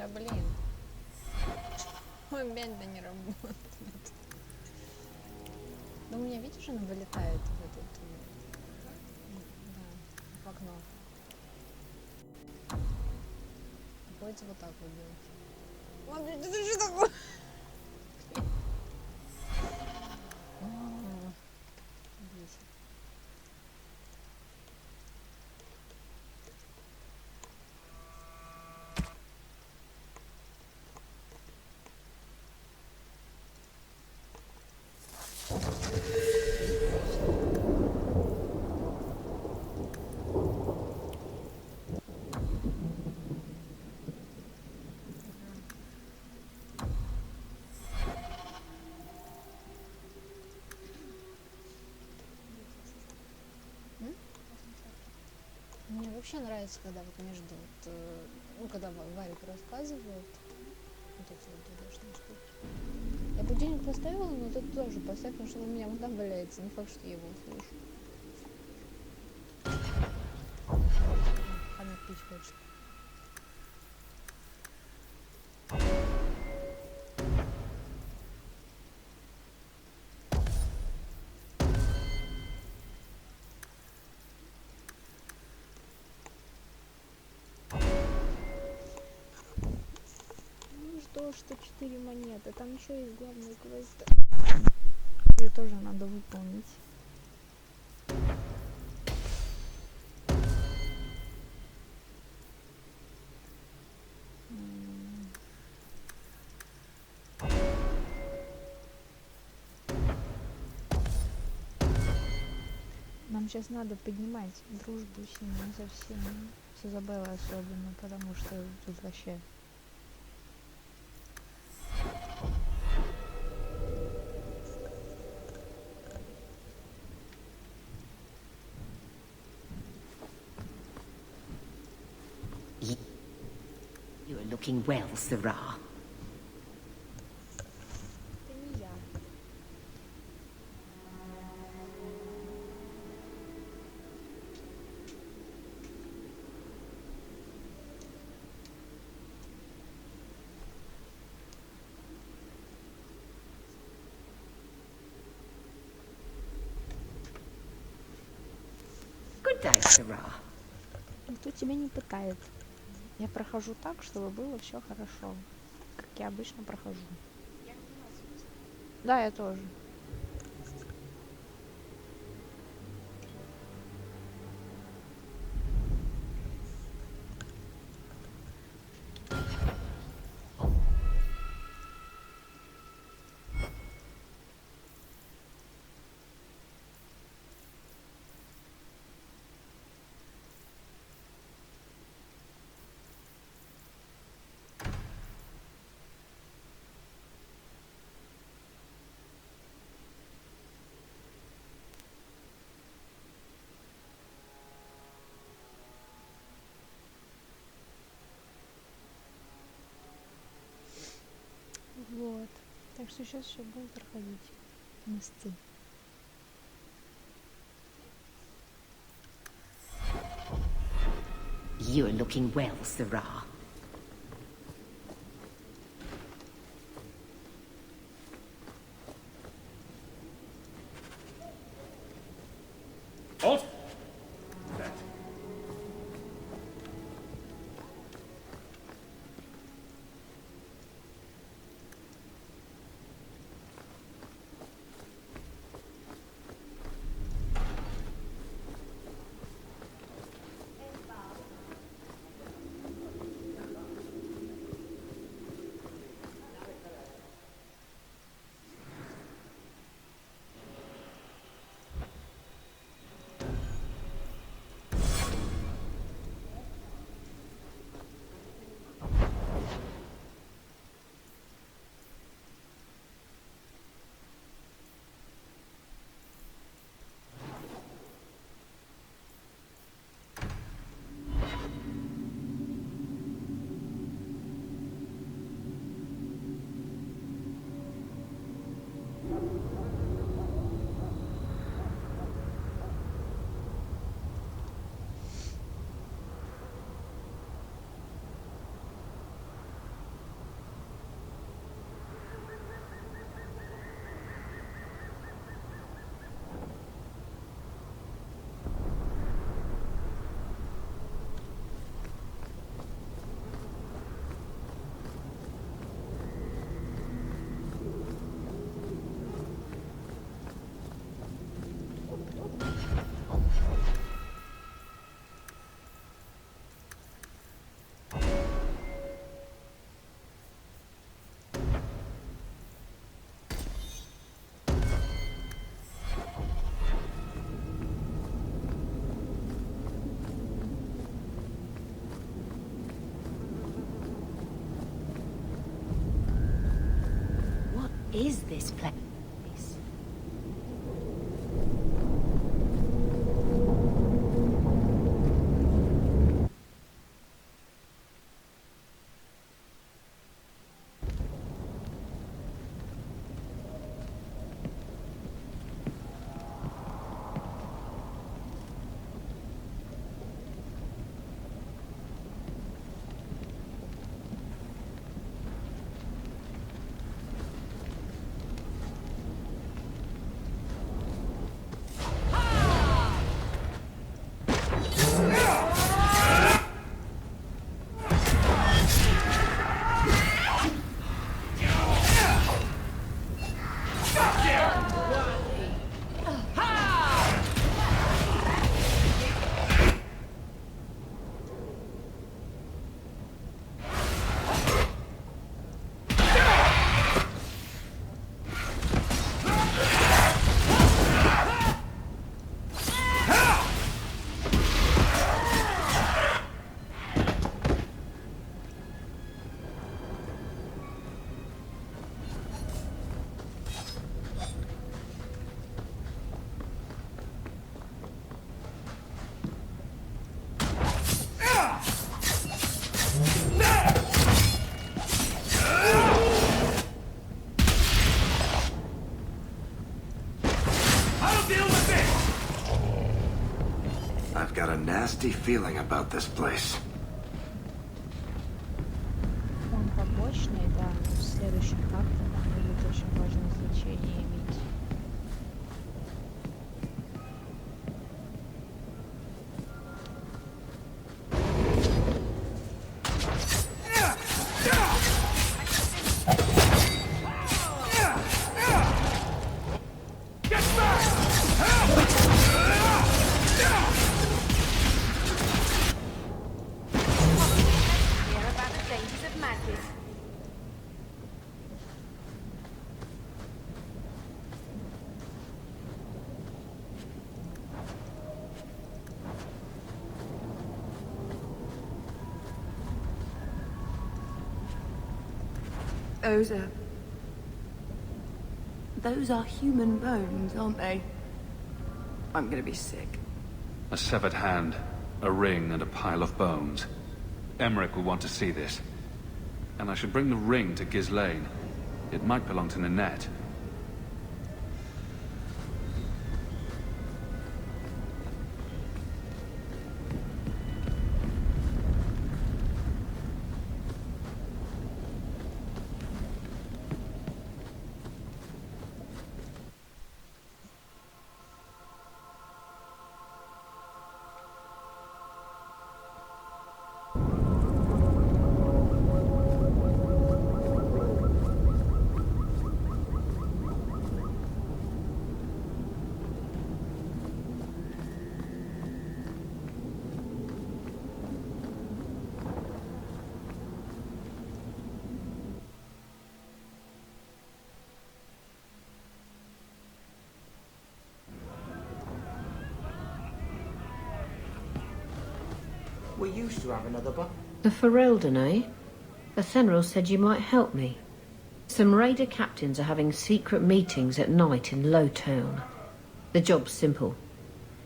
Да блин. Ой, медленно не работает. Да у меня, видишь, она вылетает в этот... Да, в окно. Приходится вот так вот делать. Ладно, это что такое? Бесит. М? Мне вообще нравится, когда вот между вот, ну, когда Варик рассказывает вот эти вот ДДшные штуки. Я будильник поставила, но ты тоже поставь, потому что он у меня вот там валяется. Не факт, что я его услышу. Хомяк пить хочет. Ну что, 4 монеты. Там еще есть главные квесты. Ее тоже надо выполнить. Нам сейчас надо поднимать дружбу сильно со всеми. С Изабеллой особенно, потому что тут вообще... You are looking well, Sarah. Это не я. Good day, Sarah. Никто тебя не пытает. Я прохожу так, чтобы было все хорошо. Как я обычно прохожу. Да, я тоже. Вот. Так что сейчас все будем проходить. Мосты. You are looking well, Sarah. Alt. is this place? I've got a nasty feeling about this place. Он побочный, да, но в следующих картах будет очень важное значение иметь. Those are human bones, aren't they? I'm gonna be sick. A severed hand, a ring, and a pile of bones. Emmerich will want to see this. And I should bring the ring to Ghislaine. It might belong to Nanette. We used to have another The Ferelden, eh? Athenril said you might help me. Some raider captains are having secret meetings at night in Lowtown. The job's simple.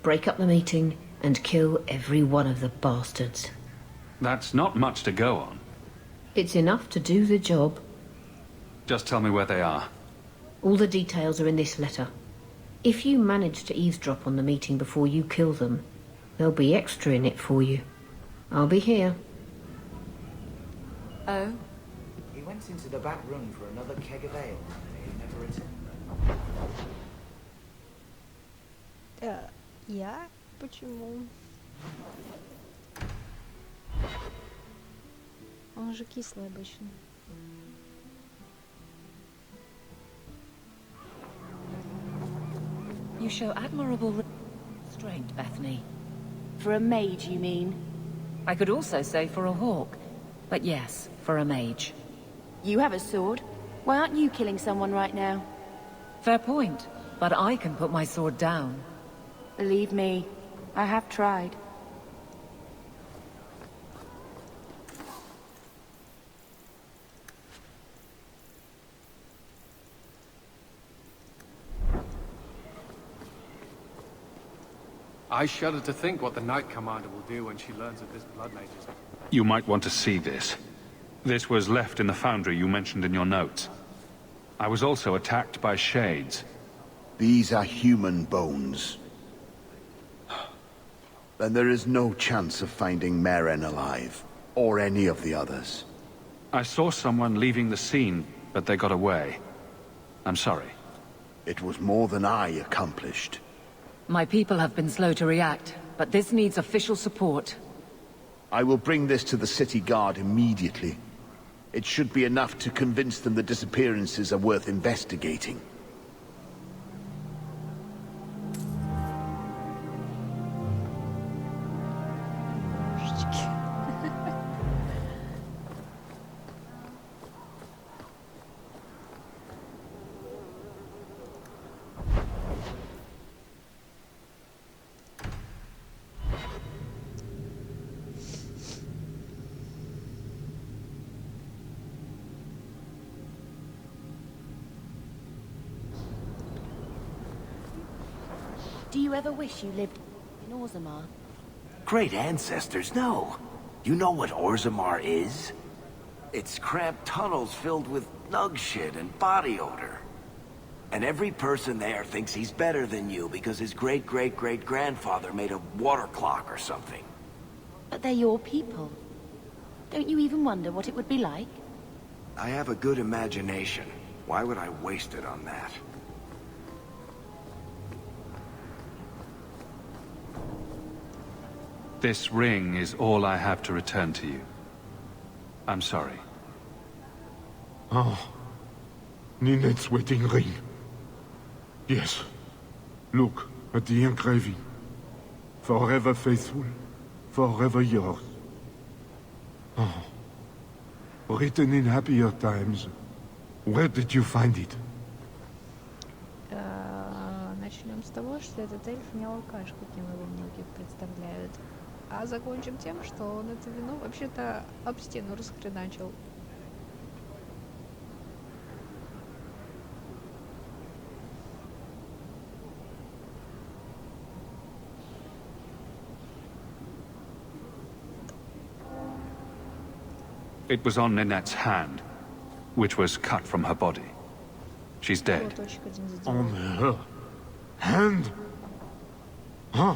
Break up the meeting and kill every one of the bastards. That's not much to go on. It's enough to do the job. Just tell me where they are. All the details are in this letter. If you manage to eavesdrop on the meeting before you kill them, there'll be extra in it for you. I'll be here. Oh? He went into the back room for another keg of ale, and he never returned. Я? Почему? Он же кислый обычно. You show admirable restraint, Bethany. For a mage, you mean? I could also say for a hawk. But yes, for a mage. You have a sword. Why aren't you killing someone right now? Fair point. But I can put my sword down. Believe me, I have tried. I shudder to think what the Knight Commander will do when she learns of this Blood Mage's. You might want to see this. This was left in the foundry you mentioned in your notes. I was also attacked by shades. These are human bones. Then there is no chance of finding Meren alive, or any of the others. I saw someone leaving the scene, but they got away. I'm sorry. It was more than I accomplished. My people have been slow to react, but this needs official support. I will bring this to the city guard immediately. It should be enough to convince them the disappearances are worth investigating. Do you ever wish you lived in Orzammar? Great ancestors, no. You know what Orzammar is? It's cramped tunnels filled with nug shit and body odor. And every person there thinks he's better than you because his great-great-great-grandfather made a water clock or something. But they're your people. Don't you even wonder what it would be like? I have a good imagination. Why would I waste it on that? This ring is all I have to return to you. I'm sorry. Oh. Ninette's wedding ring. Yes. Look at the engraving. Forever faithful, forever yours. Oh. Written in happier times. Where did you find it? Начнем с того, что этот эльф не алкаш, каким его многие представляют. А закончим тем, что он это вино вообще-то об стену расхреначил. It was on Ninette's hand, which was cut from her body. She's dead. Платочек один задел. On her hand? Huh.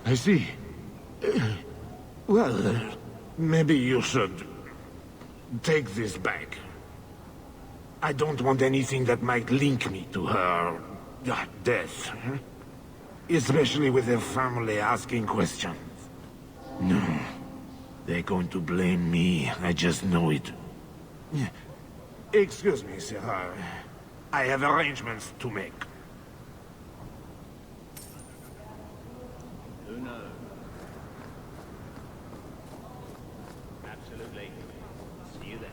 I see. Well, maybe you should take this back. I don't want anything that might link me to her death. Especially with her family asking questions. No. They're going to blame me. I just know it. Excuse me, sir. I have arrangements to make. Who knows? Absolutely. See you there.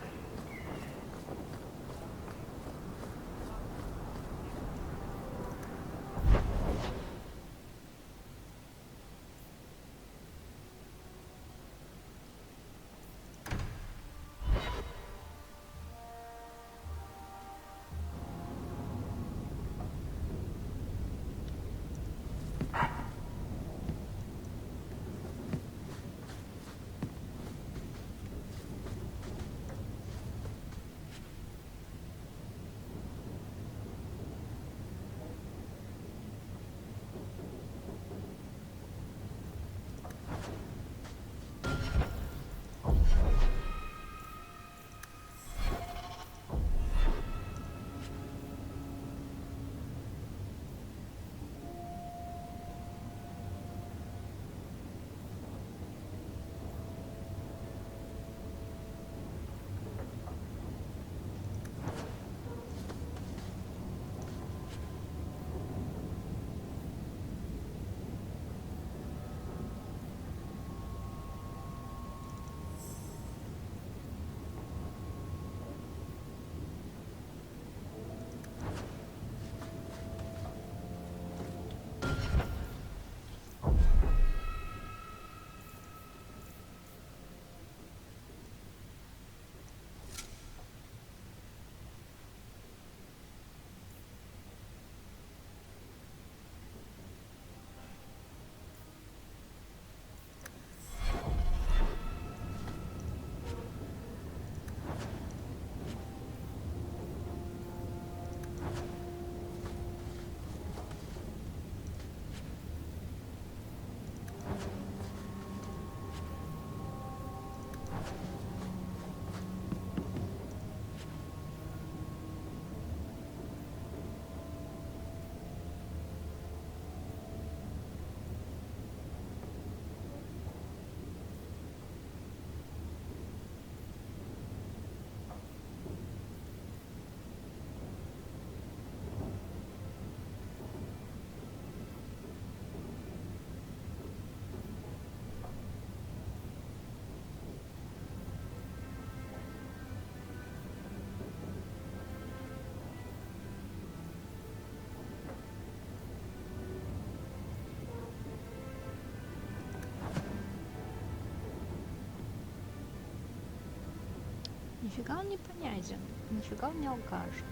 Нифига он не понятен. Нифига он не алкаш.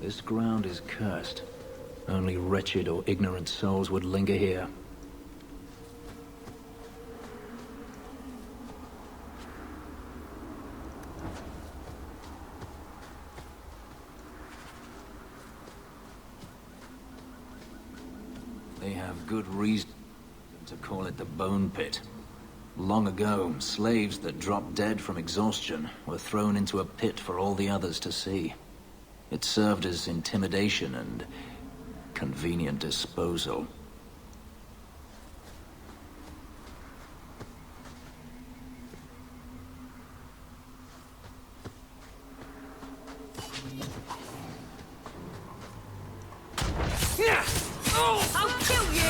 This ground is cursed. Only wretched or ignorant souls would linger here. They have good reason to call it the Bone Pit. Long ago, slaves that dropped dead from exhaustion were thrown into a pit for all the others to see. It served as intimidation and convenient disposal. I'll kill you!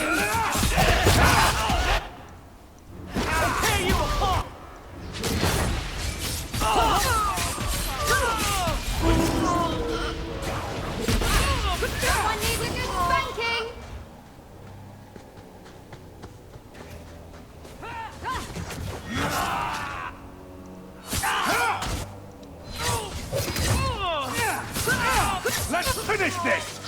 Someone needs a good spanking! Let's finish this!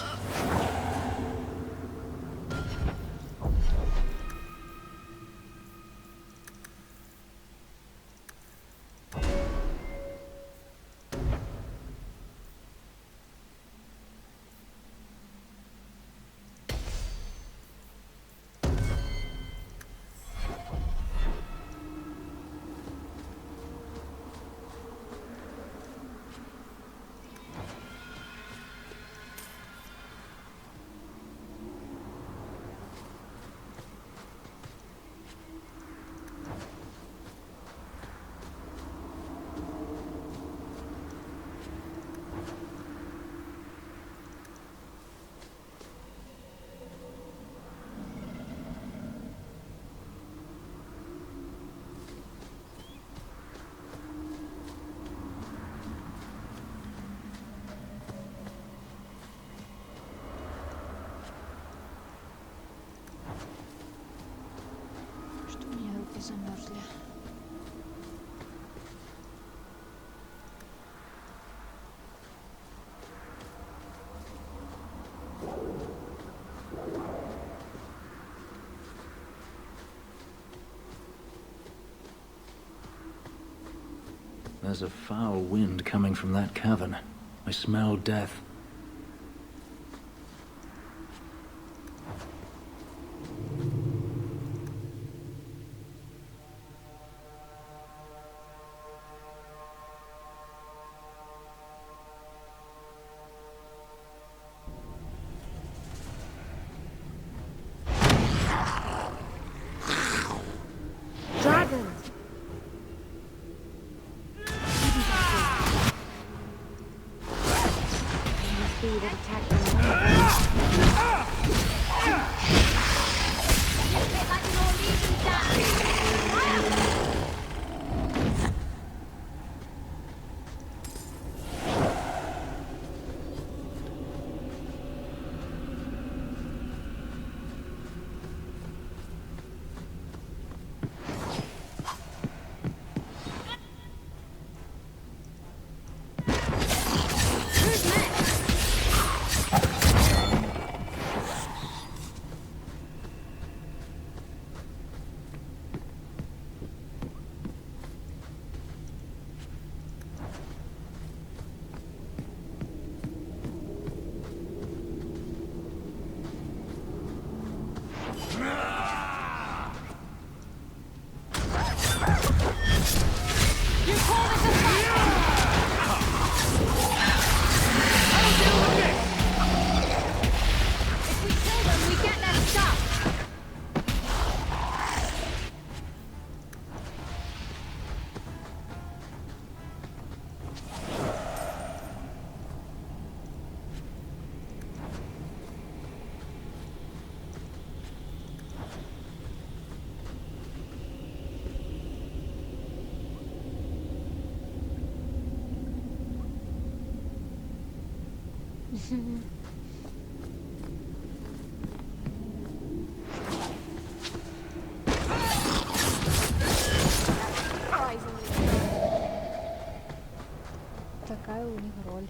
Что у меня руки замерзли? There's a foul wind coming from that cavern. I smell death. Такая у них роль.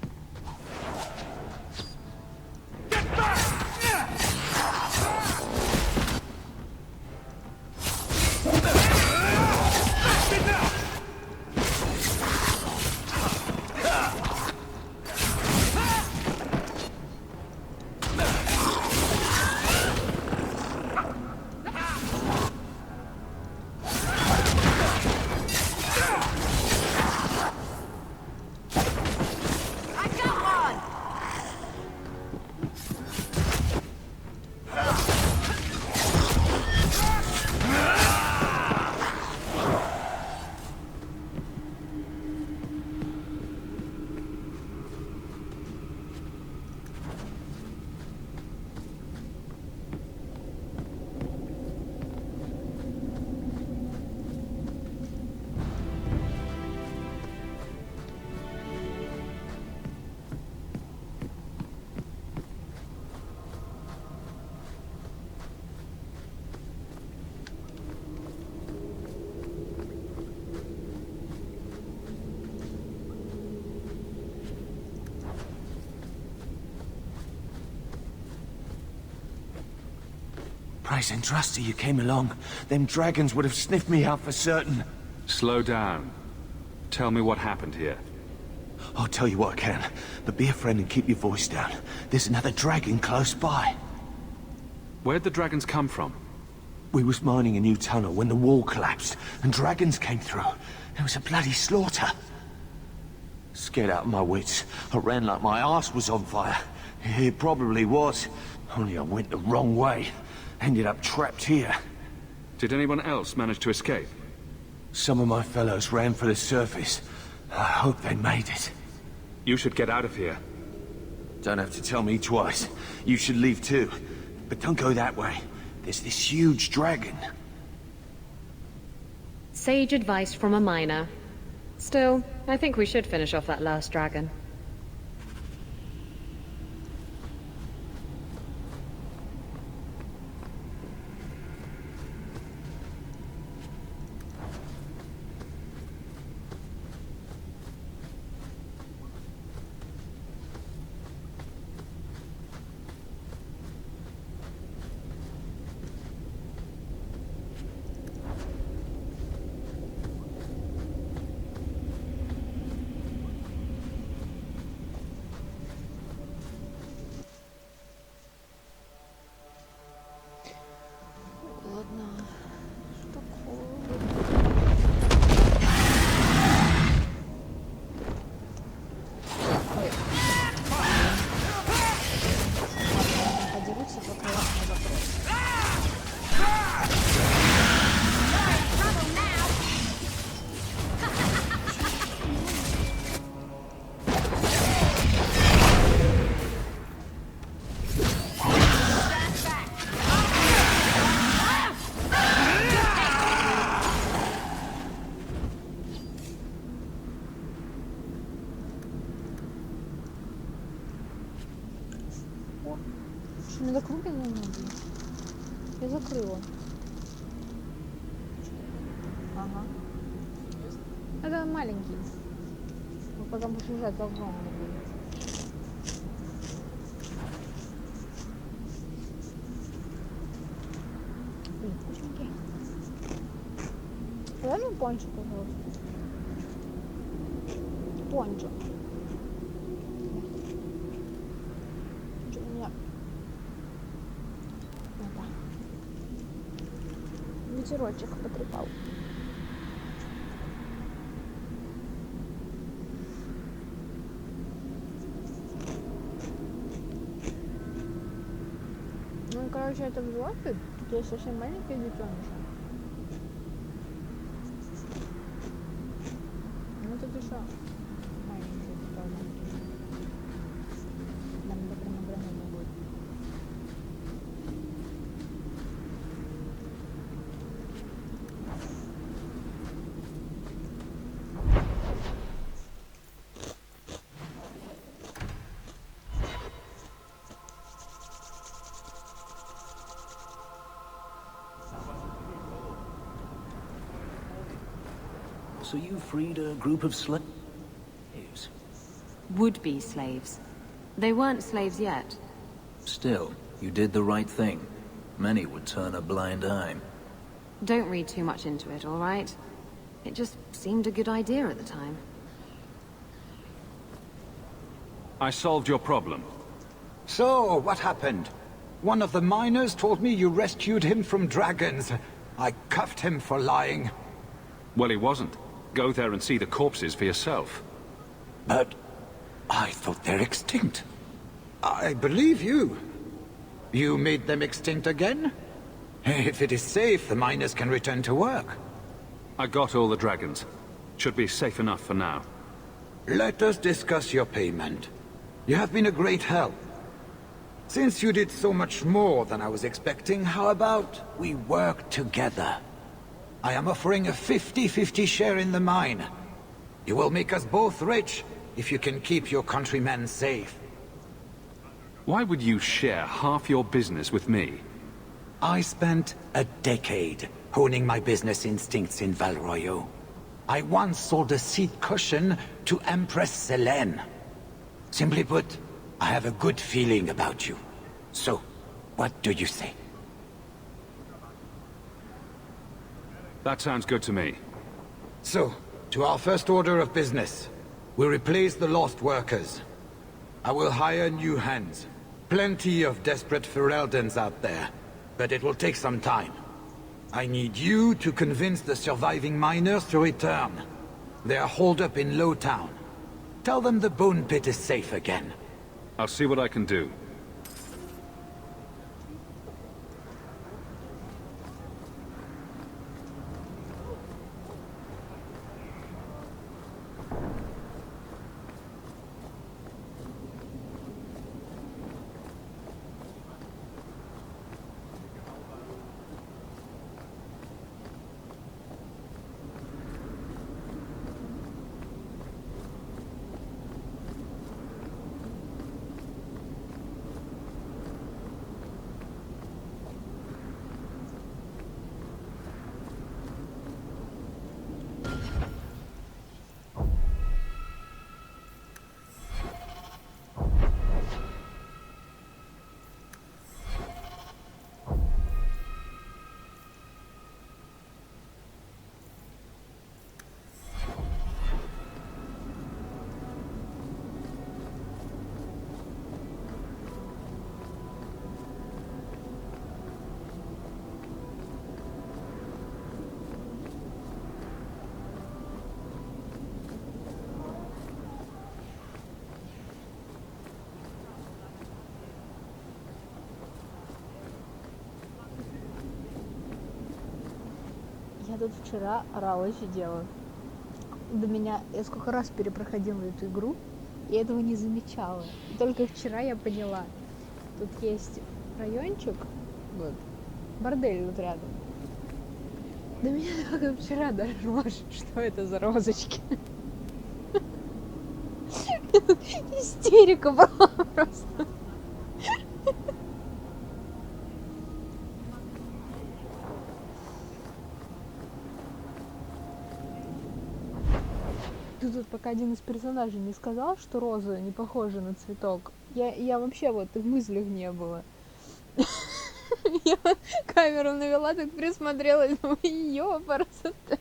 Price and trusty you came along. Them dragons would have sniffed me out for certain. Slow down. Tell me what happened here. I'll tell you what I can, but be a friend and keep your voice down. There's another dragon close by. Where'd the dragons come from? We was mining a new tunnel when the wall collapsed, and dragons came through. There was a bloody slaughter. Scared out of my wits, I ran like my arse was on fire. It probably was, only I went the wrong way. Ended up trapped here. Did anyone else manage to escape? Some of my fellows ran for the surface. I hope they made it. You should get out of here. Don't have to tell me twice. You should leave too. But don't go that way. There's this huge dragon. Sage advice from a miner. Still, I think we should finish off that last dragon. Что, надо круги надо? Я закрыла. Ага. Это маленький. Но потом сюжет огромный будет. Блин, вкусненький. Дай мне пончик, пожалуйста. Пончик. Что у меня? Это. Ветерочек потрепал. Ну, короче, это взрослый. Тут есть совсем маленькие детеныши. Ну, тут еще маленькие тоже. Нам это прямо граненый будет. So you freed a group of slaves? Would-be slaves. They weren't slaves yet. Still, you did the right thing. Many would turn a blind eye. Don't read too much into it, all right? It just seemed a good idea at the time. I solved your problem. So, what happened? One of the miners told me you rescued him from dragons. I cuffed him for lying. Well, he wasn't. Go there and see the corpses for yourself. But I thought they're extinct. I believe you. You made them extinct again? If it is safe, the miners can return to work. I got all the dragons. Should be safe enough for now. Let us discuss your payment. You have been a great help. Since you did so much more than I was expecting, how about we work together? I am offering a 50-50 share in the mine. You will make us both rich if you can keep your countrymen safe. Why would you share half your business with me? I spent a decade honing my business instincts in Val Royeaux. I once sold a seat cushion to Empress Selene. Simply put, I have a good feeling about you. So, what do you say? That sounds good to me. So, to our first order of business. We replace the lost workers. I will hire new hands. Plenty of desperate Ferelden's out there, but it will take some time. I need you to convince the surviving miners to return. They are holed up in Lowtown. Tell them the Bone Pit is safe again. I'll see what I can do. Я тут вчера орала, сидела. До меня... Я сколько раз перепроходила эту игру, и этого не замечала. И только вчера я поняла. Тут есть райончик, вот, бордель вот рядом. До меня только вчера дошло, что это за розочки. Истерика была просто. Тут пока один из персонажей не сказал, что роза не похожа на цветок, я вообще вот и в мыслях не было. Я камеру навела, так присмотрелась, думаю, ёпарасоте.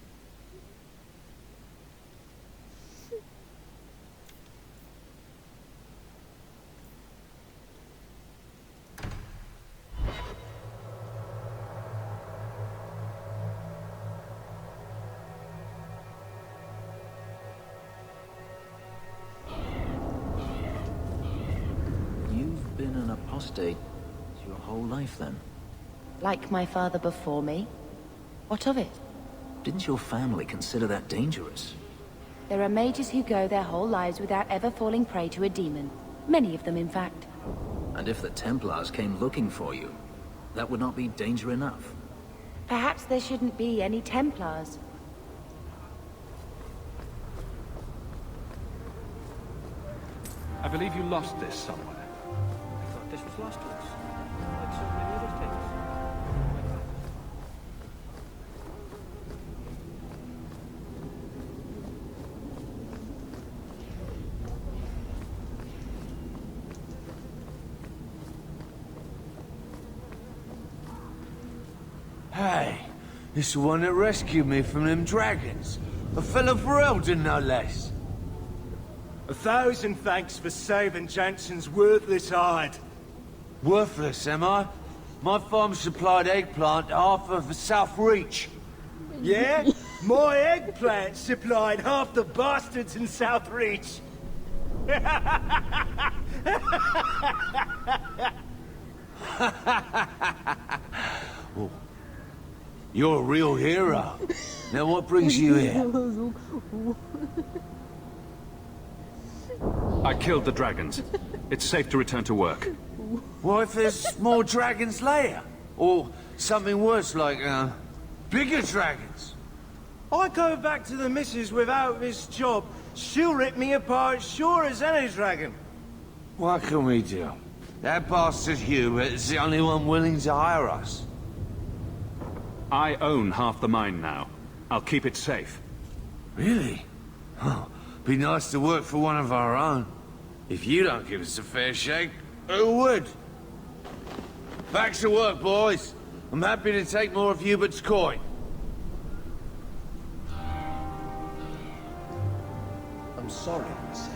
You've been an apostate your whole life, then? Like my father before me? What of it? Didn't your family consider that dangerous? There are mages who go their whole lives without ever falling prey to a demon. Many of them, in fact. And if the Templars came looking for you, that would not be danger enough. Perhaps there shouldn't be any Templars. I believe you lost this somewhere. I thought this was lost to us, like so many other things. Hey, it's the one that rescued me from them dragons. A fellow Ferelden, no less. 1,000 thanks for saving Jansen's worthless hide. Worthless, am I? My farm supplied eggplant to half of the South Reach. Yeah? My eggplant supplied half the bastards in South Reach. Oh, you're a real hero. Now what brings you here? I killed the dragons. It's safe to return to work. What if there's more dragons later? Or something worse like, bigger dragons? I go back to the missus without this job, she'll rip me apart sure as any dragon. What can we do? That bastard Hubert is the only one willing to hire us. I own half the mine now. I'll keep it safe. Really? Oh, be nice to work for one of our own. If you don't give us a fair shake, who would? Back to work, boys. I'm happy to take more of Hubert's coin. I'm sorry, Miss.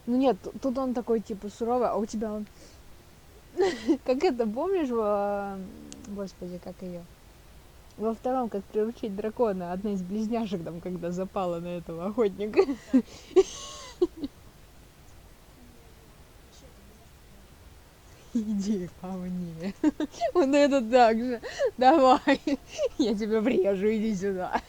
Ну нет, тут он такой типа суровый, а у тебя он как это, помнишь, господи, как ее? Во втором, как приручить дракона, одна из близняшек там, когда запала на этого охотника. Иди ко мне. Вот это так же. Давай, я тебя врежу, иди сюда.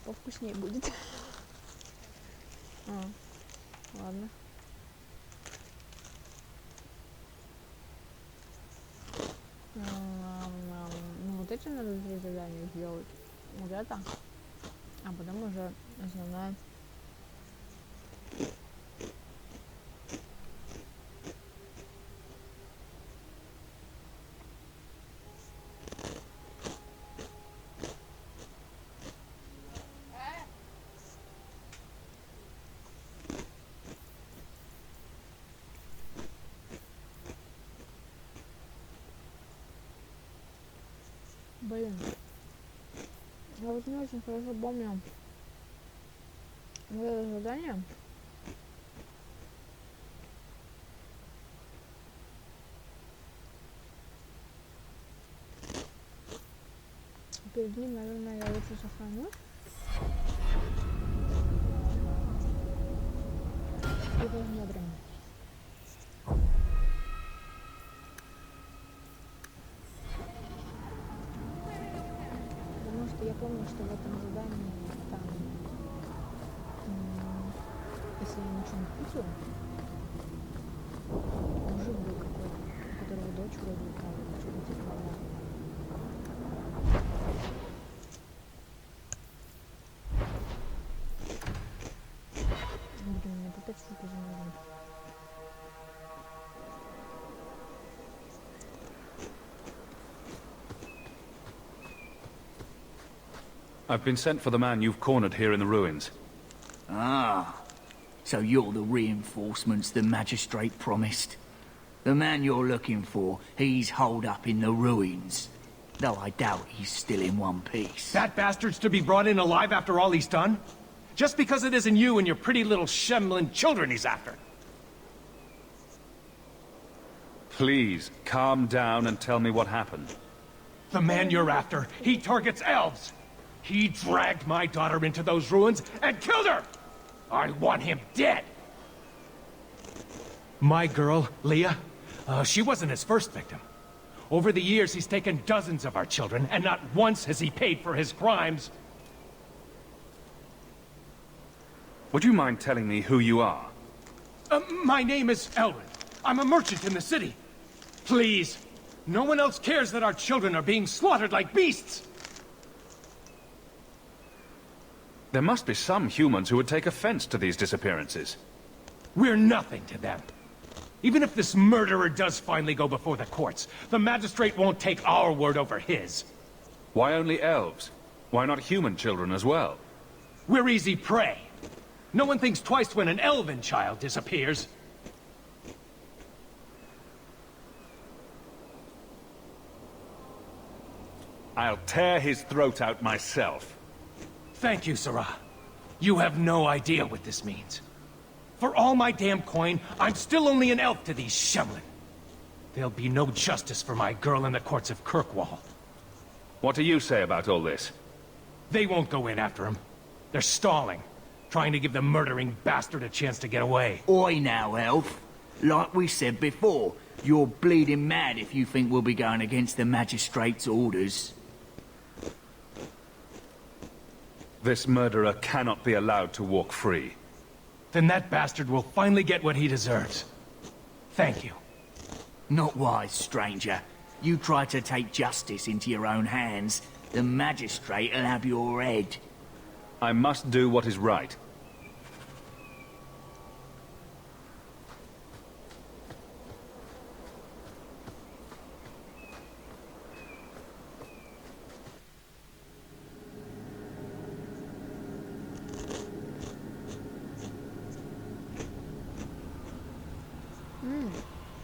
Повкуснее будет. Ладно. Ну вот эти надо 3 задания сделать. Вот это. А потом уже основная. Блин, я вот не очень хорошо помню вот это задание. перед ним, наверное, я лучше сохраню. И возьму недрами. Потому что я помню, что в этом задании там, если я ничего не путаю, мужик был какой-то, у которого дочь вроде упала, или что-то типа того. Блин, мне опять штука замерзла. I've been sent for the man you've cornered here in the ruins. Ah, so you're the reinforcements the magistrate promised. The man you're looking for, he's holed up in the ruins. Though I doubt he's still in one piece. That bastard's to be brought in alive after all he's done? Just because it isn't you and your pretty little Shemlin children he's after. Please, calm down and tell me what happened. The man you're after, he targets elves. He dragged my daughter into those ruins and killed her! I want him dead! My girl, Leah, she wasn't his first victim. Over the years, he's taken dozens of our children, and not once has he paid for his crimes. Would you mind telling me who you are? My name is Elwyn. I'm a merchant in the city. Please, no one else cares that our children are being slaughtered like beasts. There must be some humans who would take offense to these disappearances. We're nothing to them. Even if this murderer does finally go before the courts, the magistrate won't take our word over his. Why only elves? Why not human children as well? We're easy prey. No one thinks twice when an elven child disappears. I'll tear his throat out myself. Thank you, Sarah. You have no idea what this means. For all my damn coin, I'm still only an elf to these Shemlin. There'll be no justice for my girl in the courts of Kirkwall. What do you say about all this? They won't go in after him. They're stalling, trying to give the murdering bastard a chance to get away. Oi now, elf. Like we said before, you're bleeding mad if you think we'll be going against the magistrate's orders. This murderer cannot be allowed to walk free. Then that bastard will finally get what he deserves. Thank you. Not wise, stranger. You try to take justice into your own hands, the magistrate'll have your head. I must do what is right.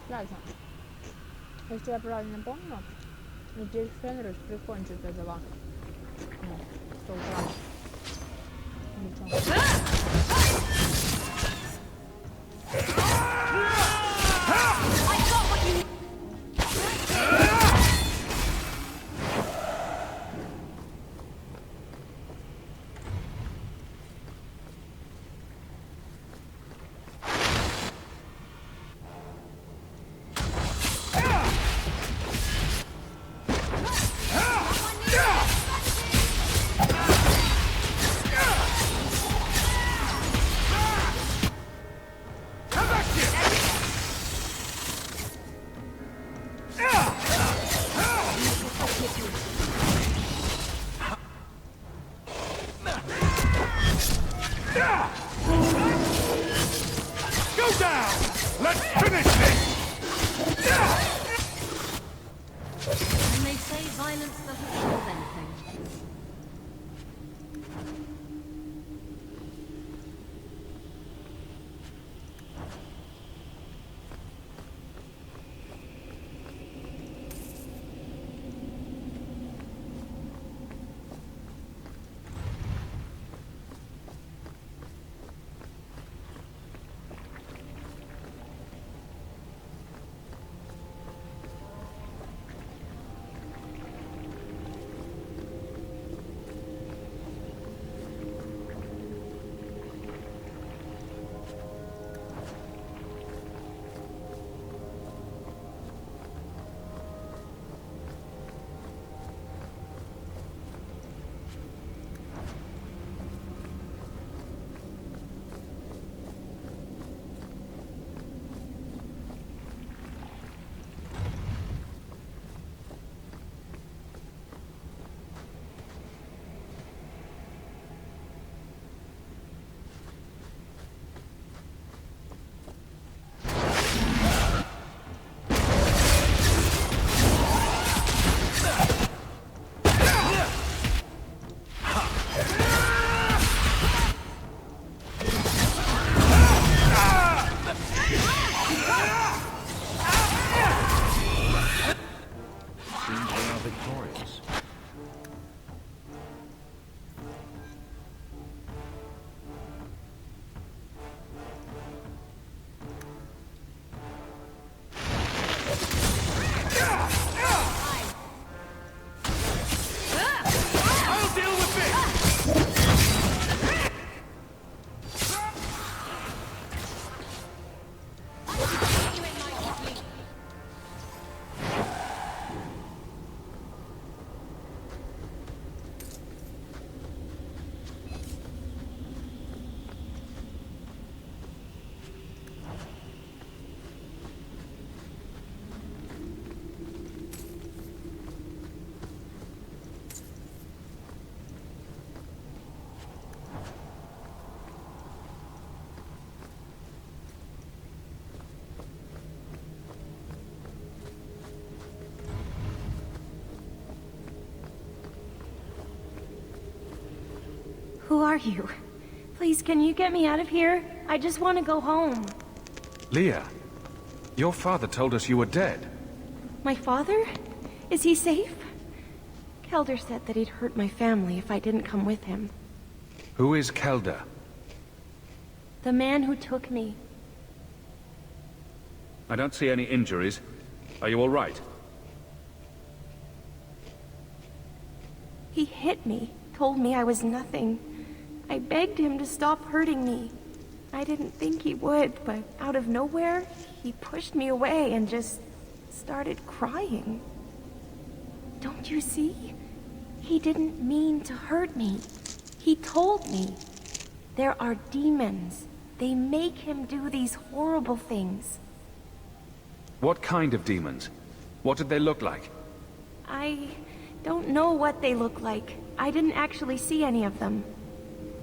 Ясно. Если я правильно помню, здесь Фенрис прикончит этого. Ну, кто украл. Go down! Let's finish this! And they say violence doesn't solve anything. Who are you? Please, can you get me out of here? I just want to go home. Leah, your father told us you were dead. My father? Is he safe? Kelder said that he'd hurt my family if I didn't come with him. Who is Kelder? The man who took me. I don't see any injuries. Are you all right? He hit me, told me I was nothing. I begged him to stop hurting me. I didn't think he would, but out of nowhere, he pushed me away and just started crying. Don't you see? He didn't mean to hurt me. He told me. There are demons. They make him do these horrible things. What kind of demons? What did they look like? I don't know what they look like. I didn't actually see any of them.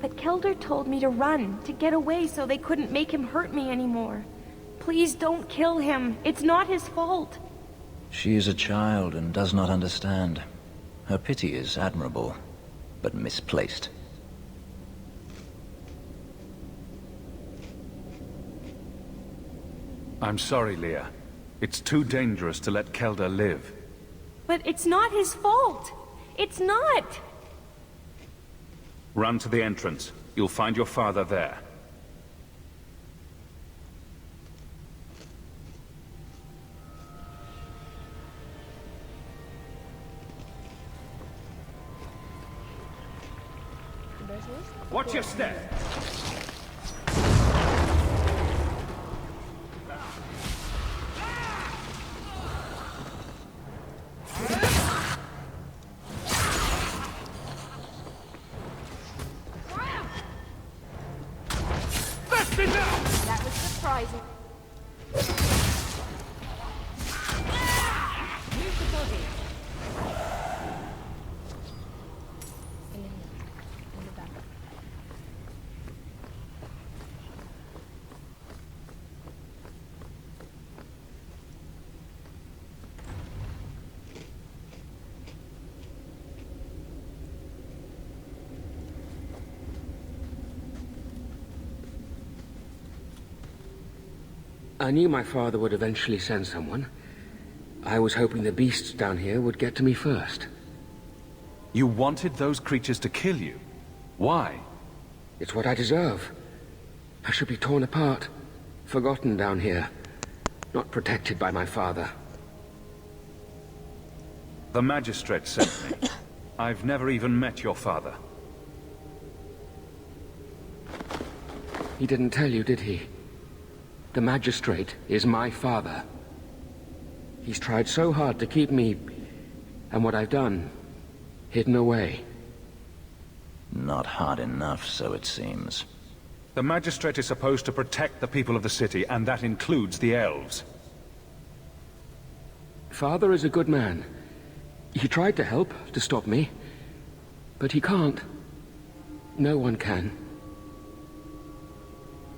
But Kelder told me to run, to get away so they couldn't make him hurt me anymore. Please don't kill him. It's not his fault. She is a child and does not understand. Her pity is admirable, but misplaced. I'm sorry, Leah. It's too dangerous to let Kelder live. But it's not his fault. It's not. Run to the entrance. You'll find your father there. Watch your step! That was surprising. Move the body. I knew my father would eventually send someone. I was hoping the beasts down here would get to me first. You wanted those creatures to kill you? Why? It's what I deserve. I should be torn apart, forgotten down here, not protected by my father. The magistrate sent me. I've never even met your father. He didn't tell you, did he? The magistrate is my father. He's tried so hard to keep me, and what I've done, hidden away. Not hard enough, so it seems. The magistrate is supposed to protect the people of the city, and that includes the elves. Father is a good man. He tried to help, to stop me. But he can't. No one can.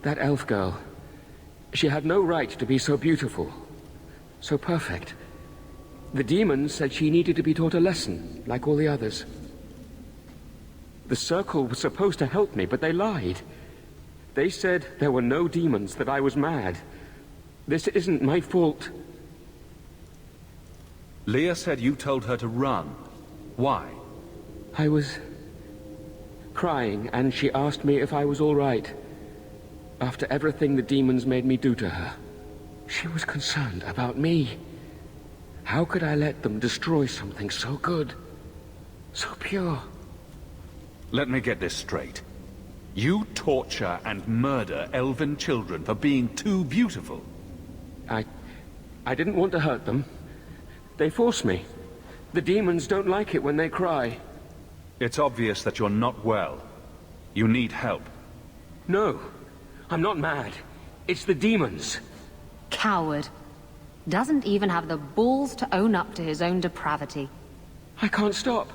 That elf girl, she had no right to be so beautiful, so perfect. The demons said she needed to be taught a lesson, like all the others. The Circle was supposed to help me, but they lied. They said there were no demons, that I was mad. This isn't my fault. Leah said you told her to run. Why? I was crying, and she asked me if I was all right. After everything the demons made me do to her, she was concerned about me. How could I let them destroy something so good, so pure? Let me get this straight. You torture and murder elven children for being too beautiful. I didn't want to hurt them. They forced me. The demons don't like it when they cry. It's obvious that you're not well. You need help. No. I'm not mad. It's the demons. Coward. Doesn't even have the balls to own up to his own depravity. I can't stop.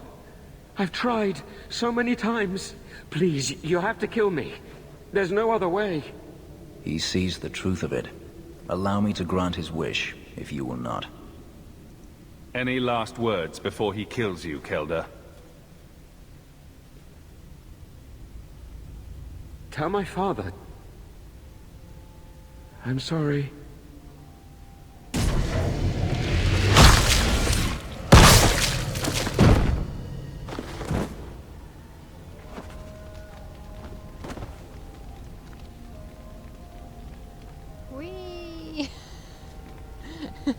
I've tried so many times. Please, you have to kill me. There's no other way. He sees the truth of it. Allow me to grant his wish, if you will not. Any last words before he kills you, Kelder? Tell my father. I'm sorry. Уи!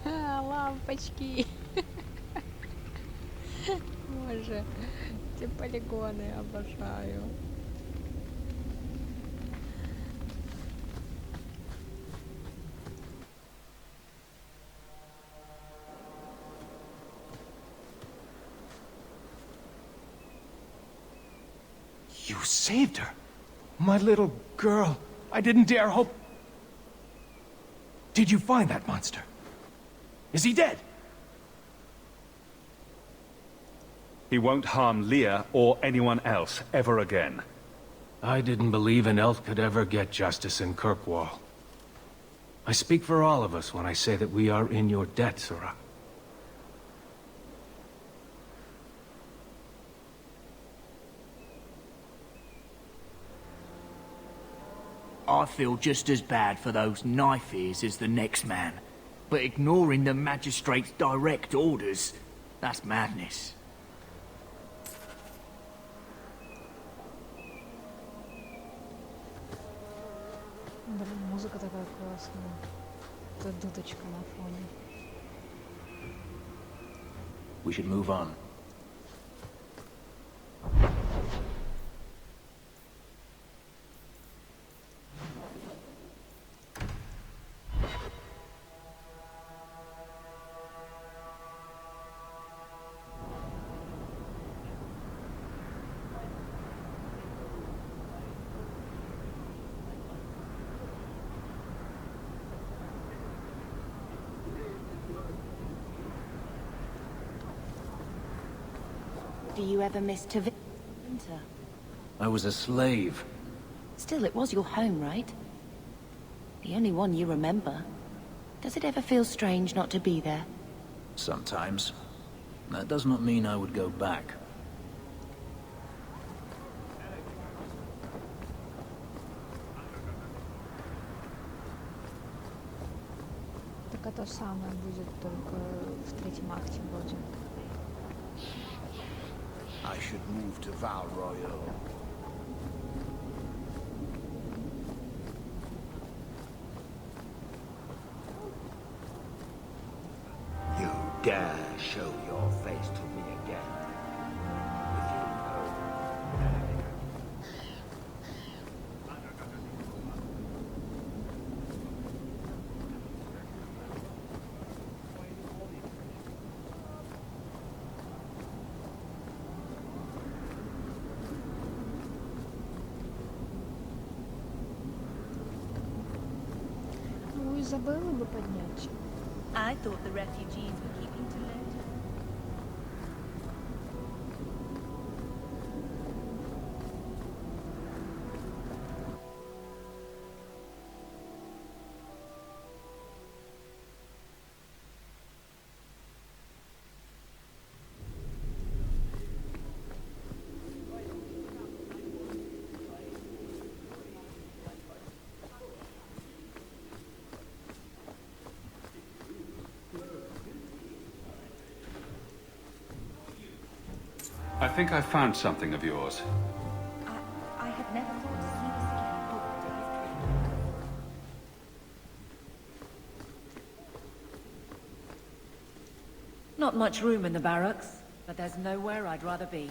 Лампочки. Боже, эти полигоны обожаю. You saved her. My little girl. I didn't dare hope... Did you find that monster? Is he dead? He won't harm Leah or anyone else ever again. I didn't believe an elf could ever get justice in Kirkwall. I speak for all of us when I say that we are in your debt, Sarah. I feel just as bad for those knife ears as the next man. But ignoring the magistrate's direct orders, that's madness. Блин, музыка такая классная. Это дудочка на фоне. We should move on. Do you ever miss Winter? I was a slave. Still, it was your home, right? The only one you remember. Does it ever feel strange not to be there? Sometimes. That does not mean I would go back. Так это самое будет только в третьем акте вроде. I should move to Val Royal. You dare show your face to me again. If you know. Ну, Изабеллу бы поднять. I thought the refugees were keeping to later. I think I found something of yours. I had never thought to see this again. Oh, Not much room in the barracks, but there's nowhere I'd rather be.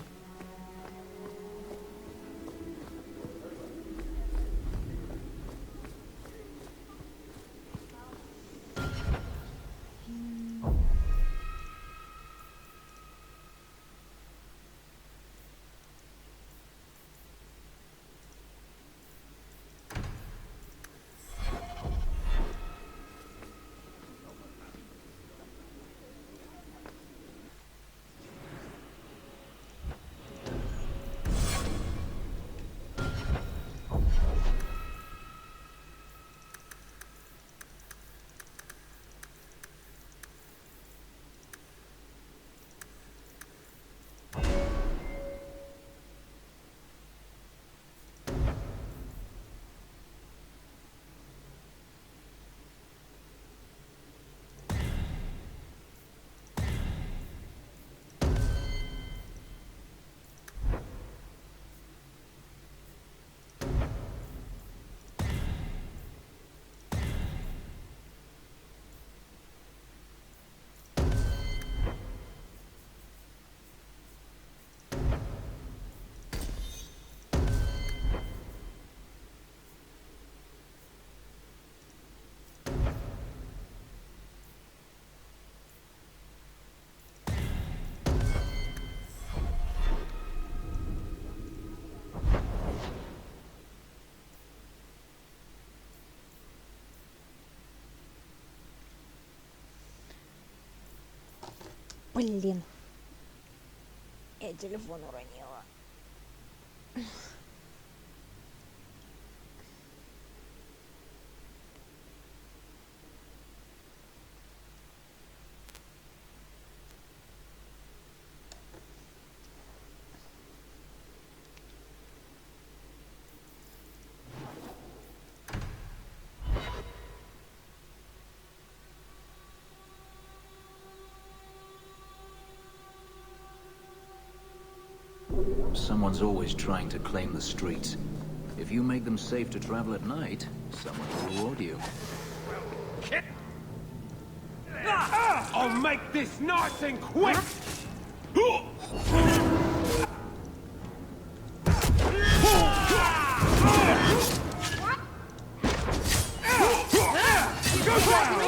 Блин. Я телефон уронила. Someone's always trying to claim the streets. If you make them safe to travel at night, someone will reward you. I'll make this nice and quick! Go down!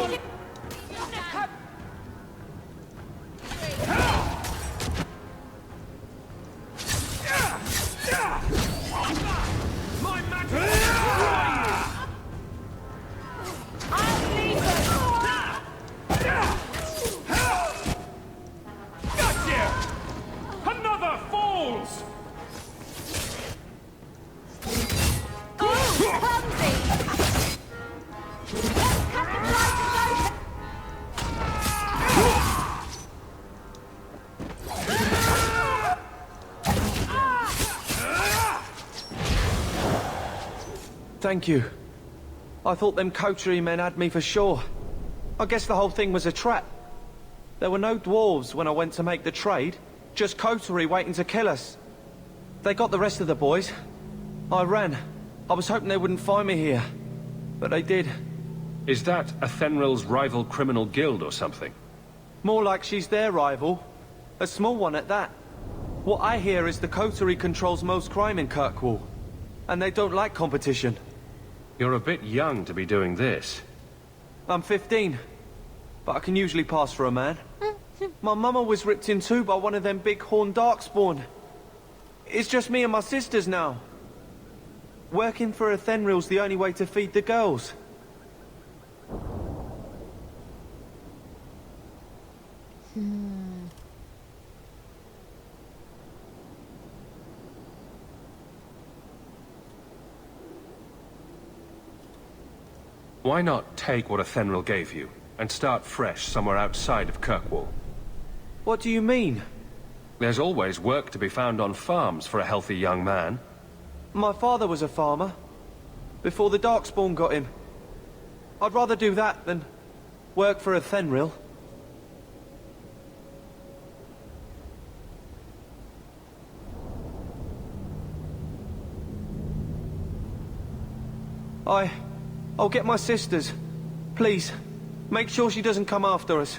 Thank you. I thought them coterie men had me for sure. I guess the whole thing was a trap. There were no dwarves when I went to make the trade, just coterie waiting to kill us. They got the rest of the boys. I ran. I was hoping they wouldn't find me here, but they did. Is that Athenril's rival criminal guild or something? More like she's their rival. A small one at that. What I hear is the coterie controls most crime in Kirkwall, and they don't like competition. You're a bit young to be doing this. I'm 15, but I can usually pass for a man. My mama was ripped in two by one of them big horned darkspawn. It's just me and my sisters now. Working for Athenril's the only way to feed the girls. Why not take what Athenril gave you, and start fresh somewhere outside of Kirkwall? What do you mean? There's always work to be found on farms for a healthy young man. My father was a farmer, before the Darkspawn got him. I'd rather do that than work for Athenril. I'll get my sisters. Please, make sure she doesn't come after us.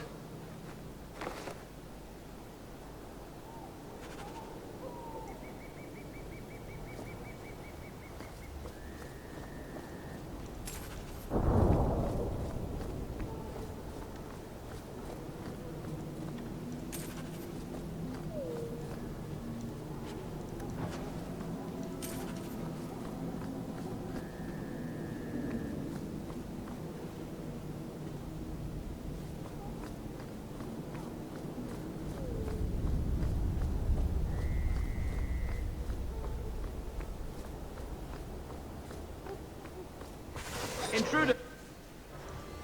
Intruder!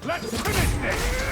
Let's finish this!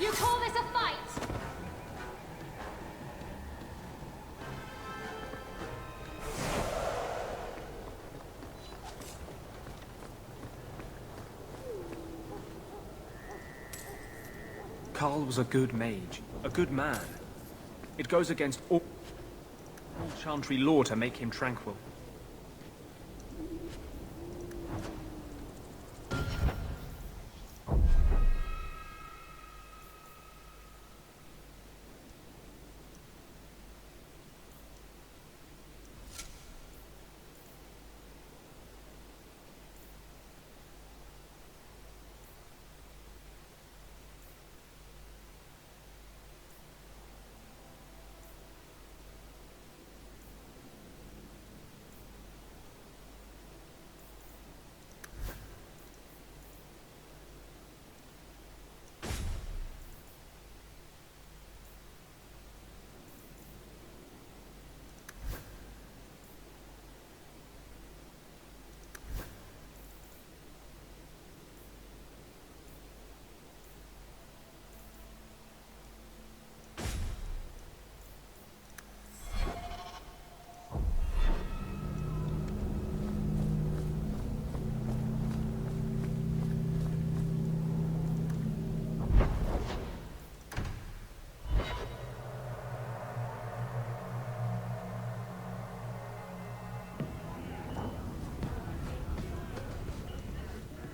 You call this a fight? Carl was a good mage, a good man. It goes against all Chantry law to make him tranquil.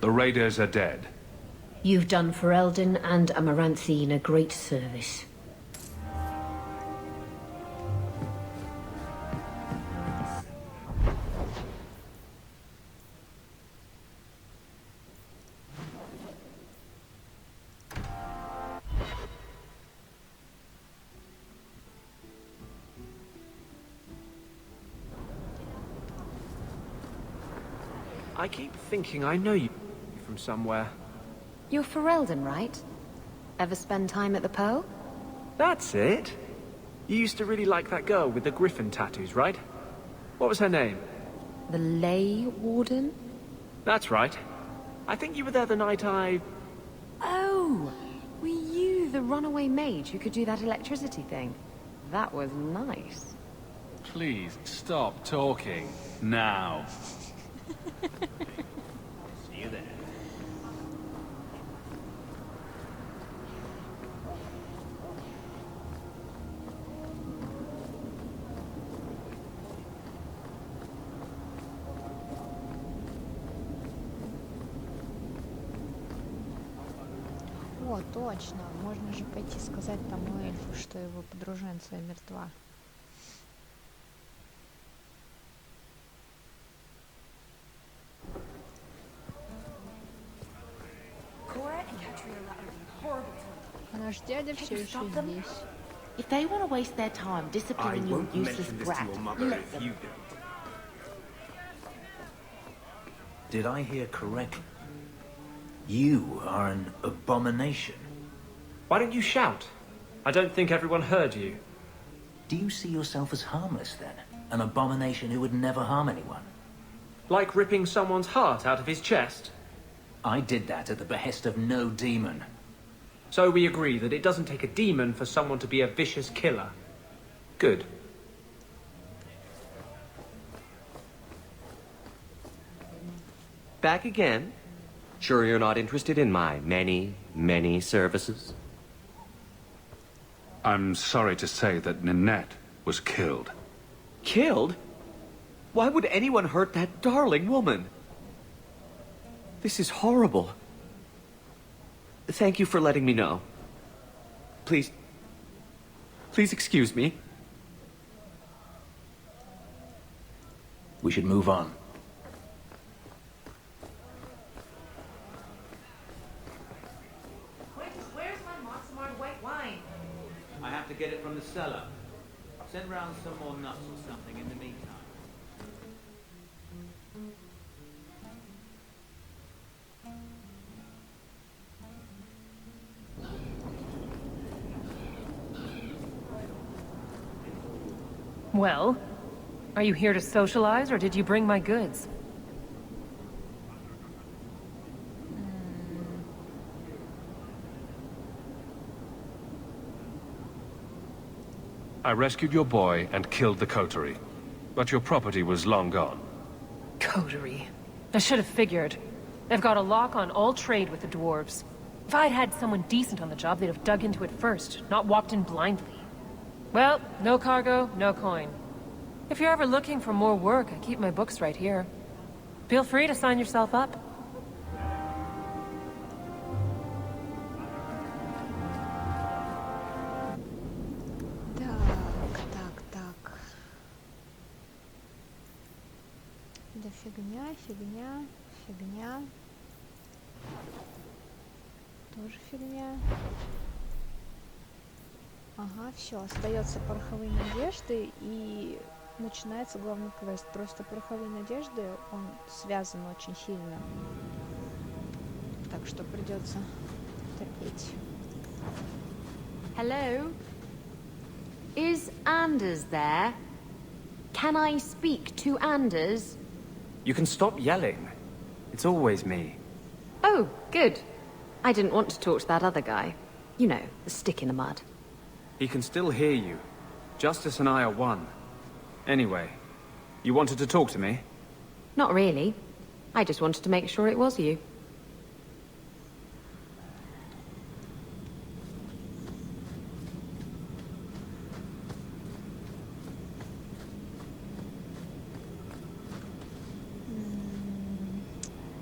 The raiders are dead. You've done Ferelden and Amaranthine a great service. I keep thinking I know you from somewhere. You're Ferelden, right? Ever spend time at the Pearl? That's it. You used to really like that girl with the griffin tattoos, right? What was her name? The Ley Warden? That's right. I think you were there the night I... Oh! Were you the runaway mage who could do that electricity thing? That was nice. Please, stop talking. Now. See you there. О, точно. Можно же пойти сказать тому эльфу, что его подруженция мертва. Наш дядя все еще здесь. If they want to waste their time disciplining your useless brat, let them. Did I hear correctly? You are an abomination. Why don't you shout? I don't think everyone heard you. Do you see yourself as harmless then? An abomination who would never harm anyone? Like ripping someone's heart out of his chest? I did that at the behest of no demon. So we agree that it doesn't take a demon for someone to be a vicious killer. Good. Back again? Sure you're not interested in my many, many services? I'm sorry to say that Ninette was killed. Killed? Why would anyone hurt that darling woman? This is horrible. Thank you for letting me know. Please... please excuse me. We should move on. Where's my Monsamard white wine? I have to get it from the cellar. Send round some more nuts or something in the meantime. Well, are you here to socialize, or did you bring my goods? I rescued your boy and killed the coterie, but your property was long gone. Coterie. I should have figured. They've got a lock on all trade with the dwarves. If I'd had someone decent on the job, they'd have dug into it first, not walked in blindly. Well, no cargo, no coin. If you're ever looking for more work, I keep my books right here. Feel free to sign yourself up. Так. Да фигня. Тоже фигня. Ага, все, остается пороховые надежды, и начинается главный квест. Просто пороховые надежды, он связан очень сильно. Так что придется терпеть. Hello? Is Anders there? Can I speak to Anders? You can stop yelling. It's always me. Oh, good. I didn't want to talk to that other guy. You know, the stick in the mud. He can still hear you. Justice and I are one. Anyway, you wanted to talk to me? Not really. I just wanted to make sure it was you.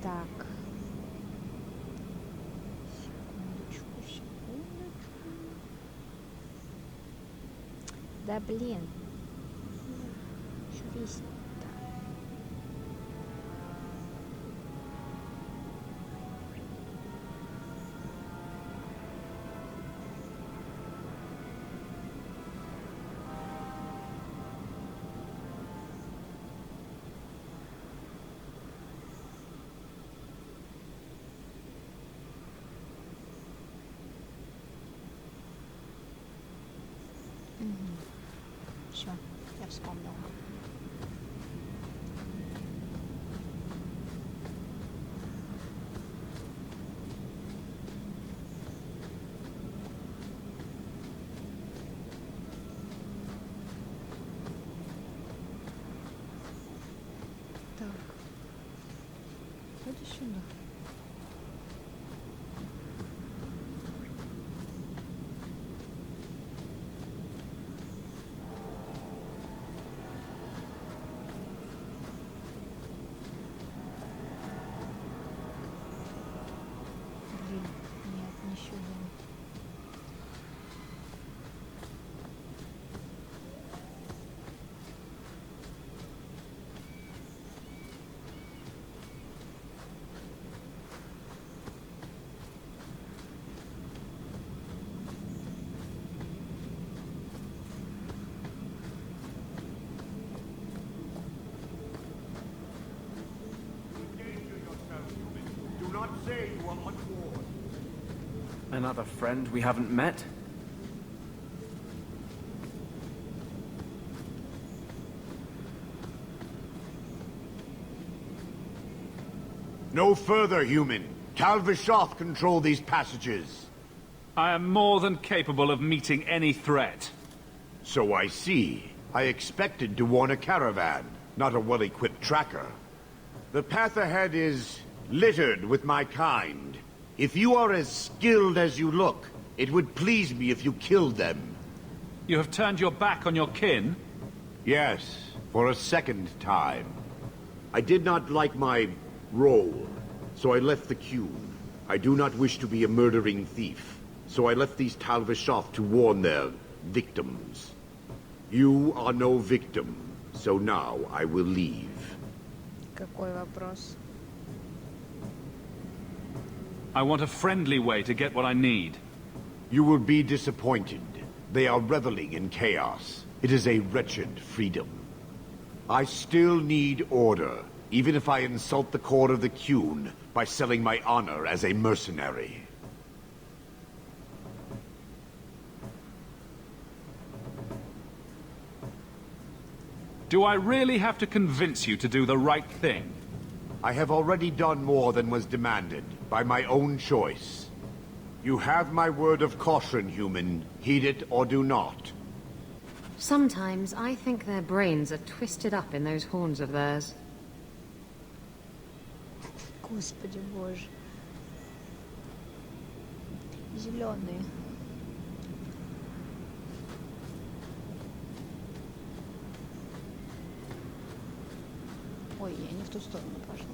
Так. Да блин. Швись. Все, я вспомнила. Так. Ходи сюда. Блин, нет, не сюда. Do not say you are untoward. Another friend we haven't met? No further, human. Talvishoth control these passages. I am more than capable of meeting any threat. So I see. I expected to warn a caravan, not a well-equipped tracker. The path ahead is littered with my kind. If you are as skilled as you look, it would please me if you killed them. You have turned your back on your kin? Yes, for a second time. I did not like my role, so I left the queue. I do not wish to be a murdering thief, so I left these Talvishoth to warn their victims. You are no victim, so now I will leave. Какой вопрос? I want a friendly way to get what I need. You will be disappointed. They are reveling in chaos. It is a wretched freedom. I still need order, even if I insult the core of the Qun by selling my honor as a mercenary. Do I really have to convince you to do the right thing? I have already done more than was demanded, by my own choice. You have my word of caution, human. Heed it or do not. Sometimes I think their brains are twisted up in those horns of theirs. Господи боже. Зеленые. Ой, я не в ту сторону пошла.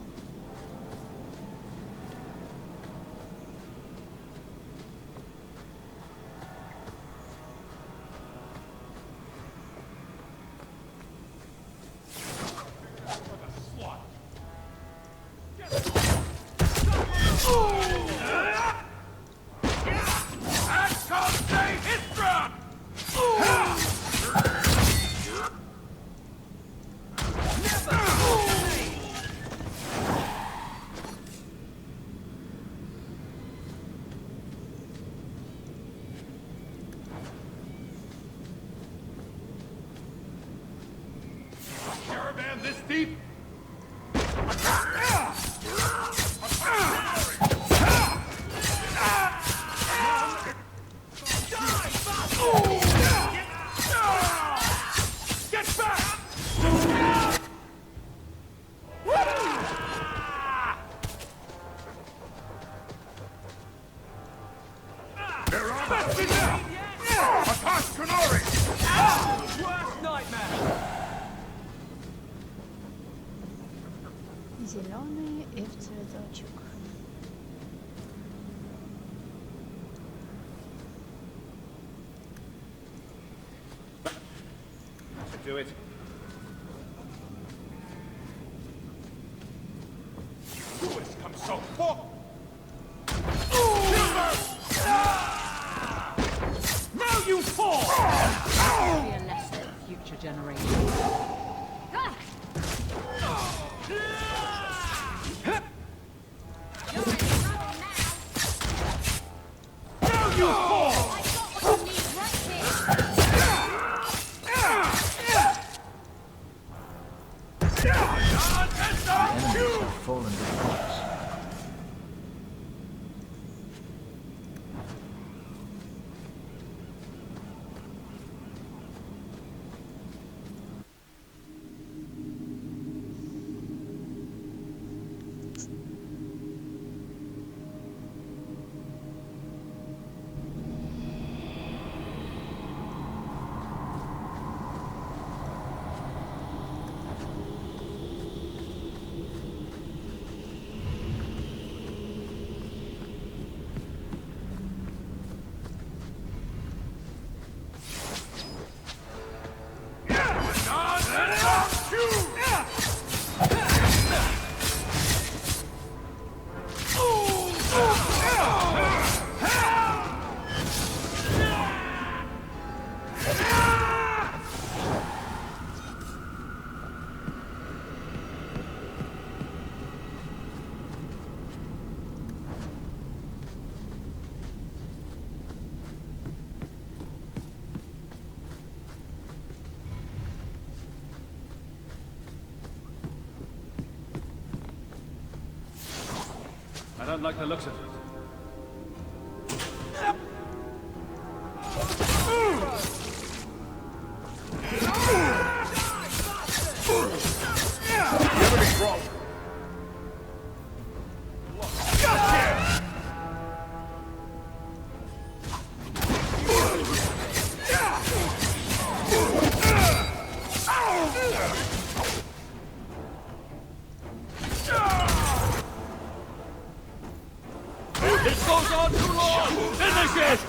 Caravan this deep? Get back! They're on us! Attack Kunori! Worst nightmare! Зеленые и в цветочек. do it. Who has come so far? Now you fall! Be a lesson for future generations. Now you fall! Enemies have fallen before us. I don't like the looks of it. Everything's wrong. This goes on too long! Finish it!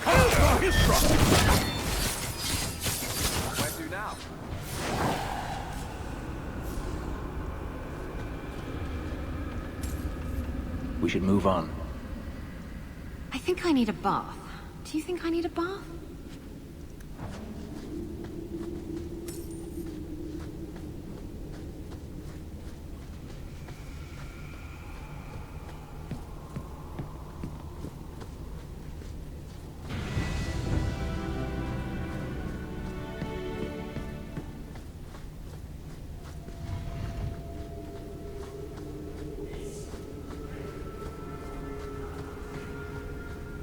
Where to now? We should move on. I think I need a bath. Do you think I need a bath?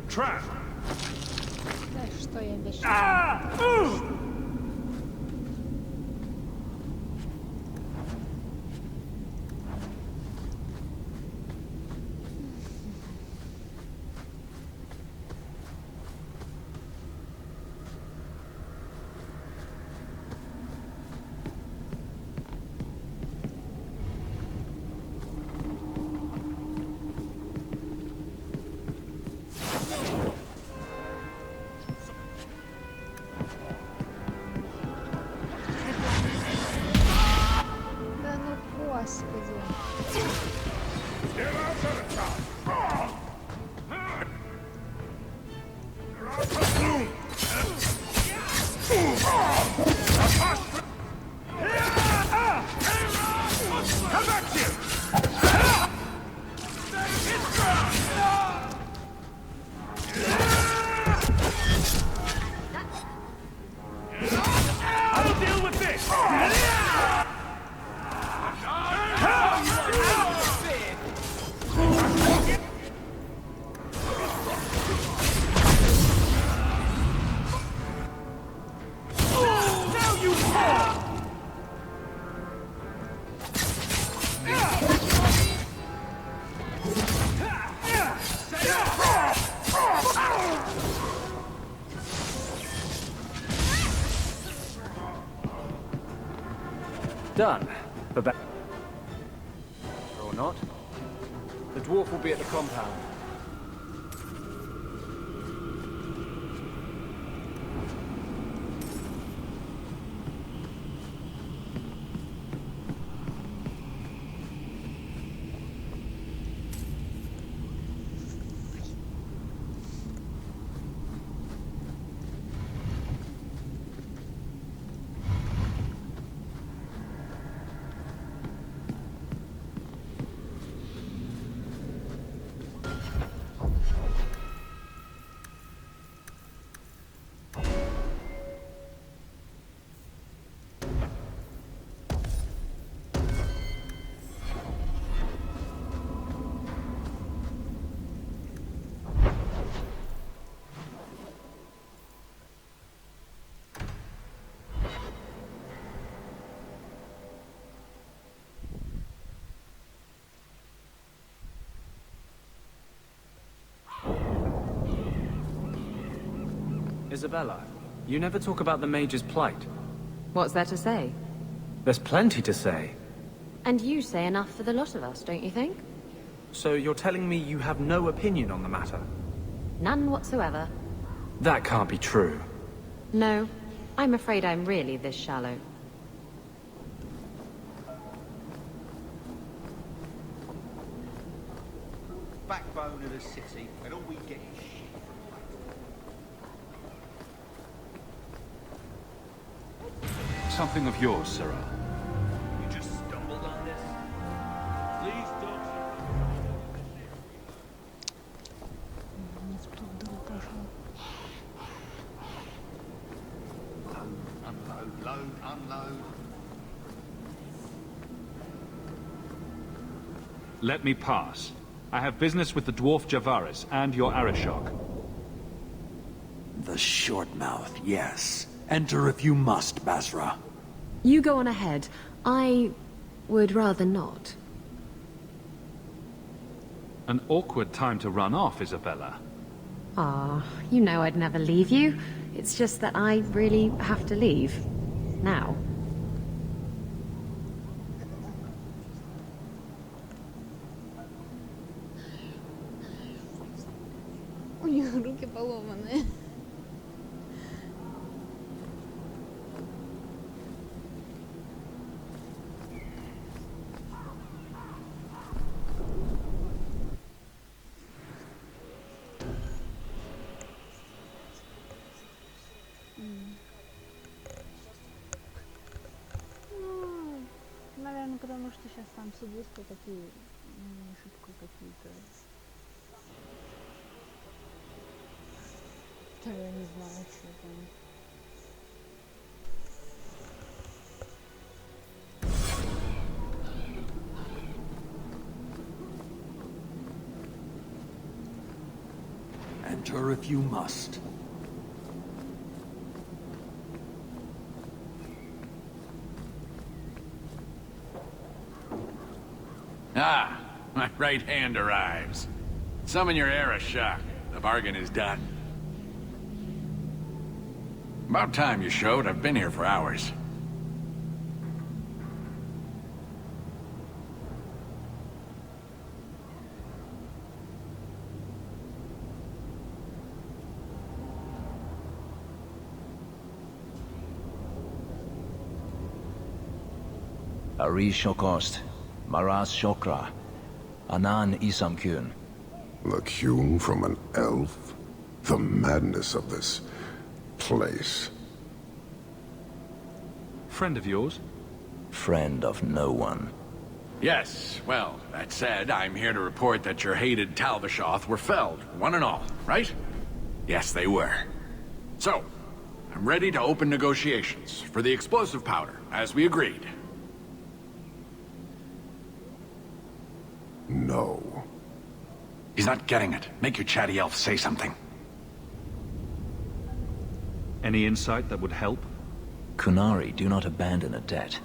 Trap! Да что я вечно... Да ну господи. Come back here! I'll deal with this! Now you fall! Done. But back. Or not. The dwarf will be at the compound. Isabella, you never talk about the Mage's plight. What's there to say? There's plenty to say. And you say enough for the lot of us, don't you think? So you're telling me you have no opinion on the matter? None whatsoever. That can't be true. No, I'm afraid I'm really this shallow. Backbone of the city, and all we get is shit. Something of yours, Sarah. You just stumbled on this? Please don't. Unload. Let me pass. I have business with the dwarf Javaris and your Arishok. The short mouth, yes. Enter if you must, Basra. You go on ahead. I would rather not. An awkward time to run off, Isabella. Ah, you know I'd never leave you. It's just that I really have to leave. Now. У нее руки поломанные. Наверное, потому что сейчас там сидишь, то такие шибко какие-то. Я не знаю, что там. Enter if you must. Ah, my right hand arrives. Summon your Arishok. The bargain is done. About time you showed. I've been here for hours. Arishokost, Maras Shokra, Anan Isamkun. The Kyun from an elf? The madness of this place. Friend of yours? Friend of no one. Yes, well, that said, I'm here to report that your hated Talvishoth were felled, one and all, right? Yes, they were. So, I'm ready to open negotiations for the explosive powder, as we agreed. No. He's not getting it. Make your chatty elf say something. Any insight that would help? Kunari do not abandon a debt.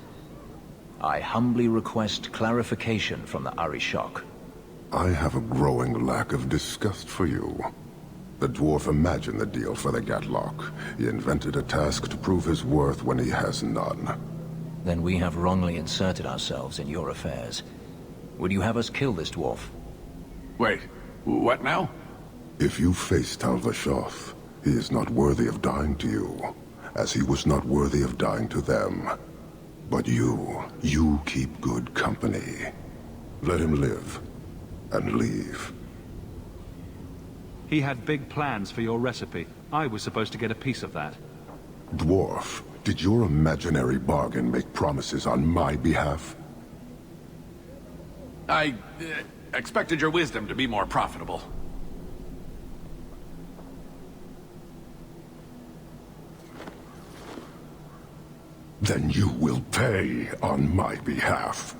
I humbly request clarification from the Arishok. I have a growing lack of disgust for you. The dwarf imagined the deal for the Gatlock. He invented a task to prove his worth when he has none. Then we have wrongly inserted ourselves in your affairs. Would you have us kill this dwarf? Wait, what now? If you face Talvishoth, he is not worthy of dying to you, as he was not worthy of dying to them. But you keep good company. Let him live, and leave. He had big plans for your recipe. I was supposed to get a piece of that. Dwarf, did your imaginary bargain make promises on my behalf? I expected your wisdom to be more profitable. Then you will pay on my behalf.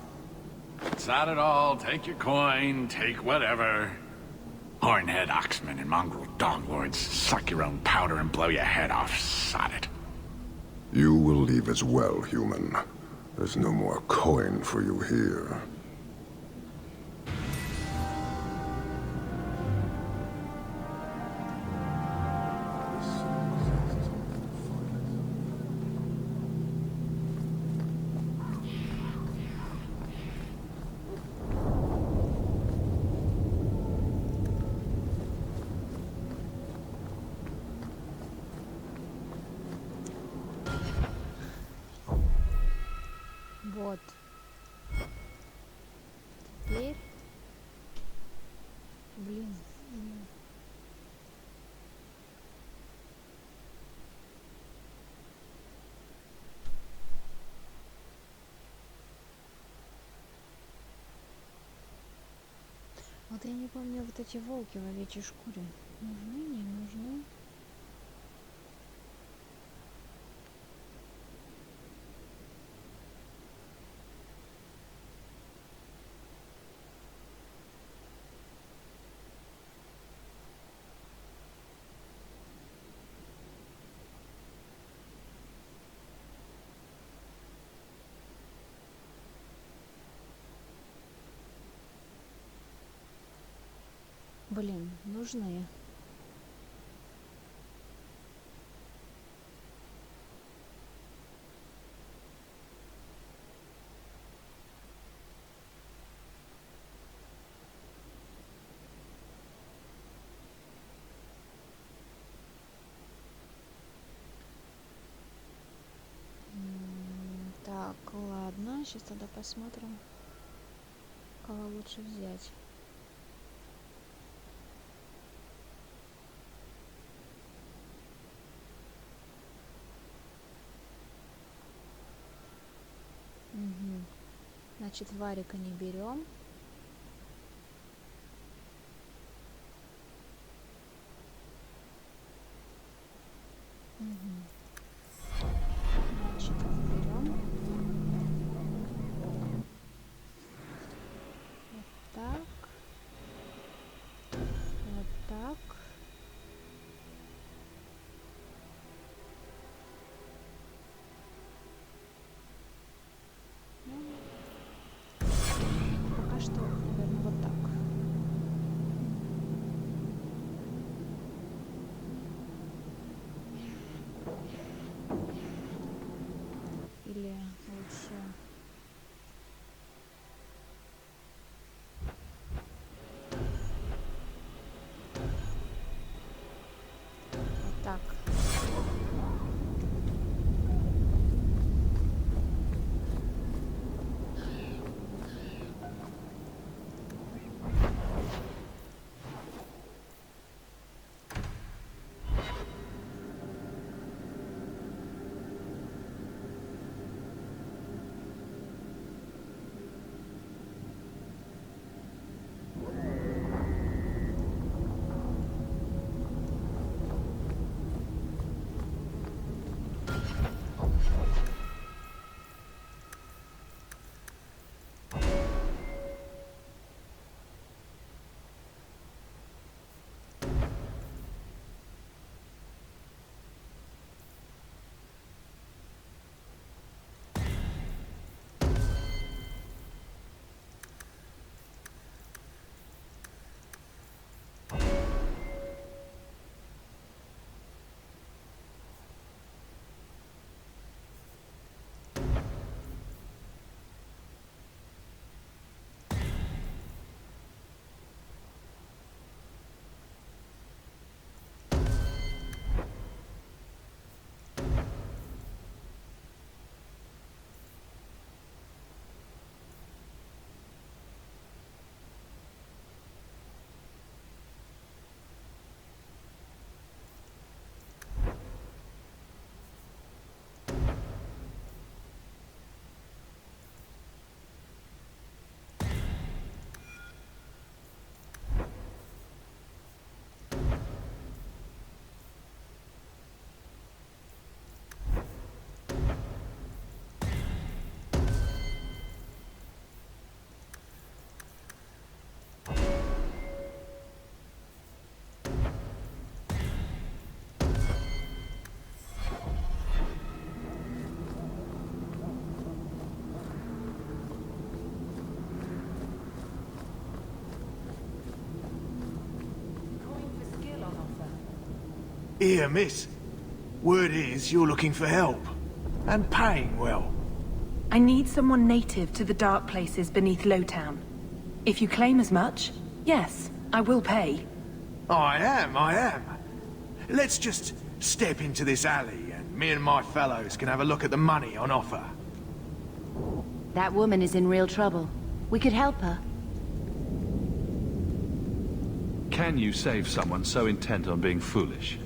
It's not at all. Take your coin, take whatever. Hornhead oxmen and mongrel donglords, suck your own powder and blow your head off. Sod it. You will leave as well, human. There's no more coin for you here. Вот я не помню, вот эти волки в овечьей шкуре. Нужны, не нужны? Блин, нужны. Так, ладно, сейчас тогда посмотрим, кого лучше взять. Угу. Значит, Варика не берем. Угу. Значит, берем. Вот так. Вот так. Пока что, наверное, вот так. Или лучше... Вот так. Here, miss. Word is you're looking for help. And paying well. I need someone native to the dark places beneath Lowtown. If you claim as much, yes, I will pay. I am. Let's just step into this alley and me and my fellows can have a look at the money on offer. That woman is in real trouble. We could help her. Can you save someone so intent on being foolish?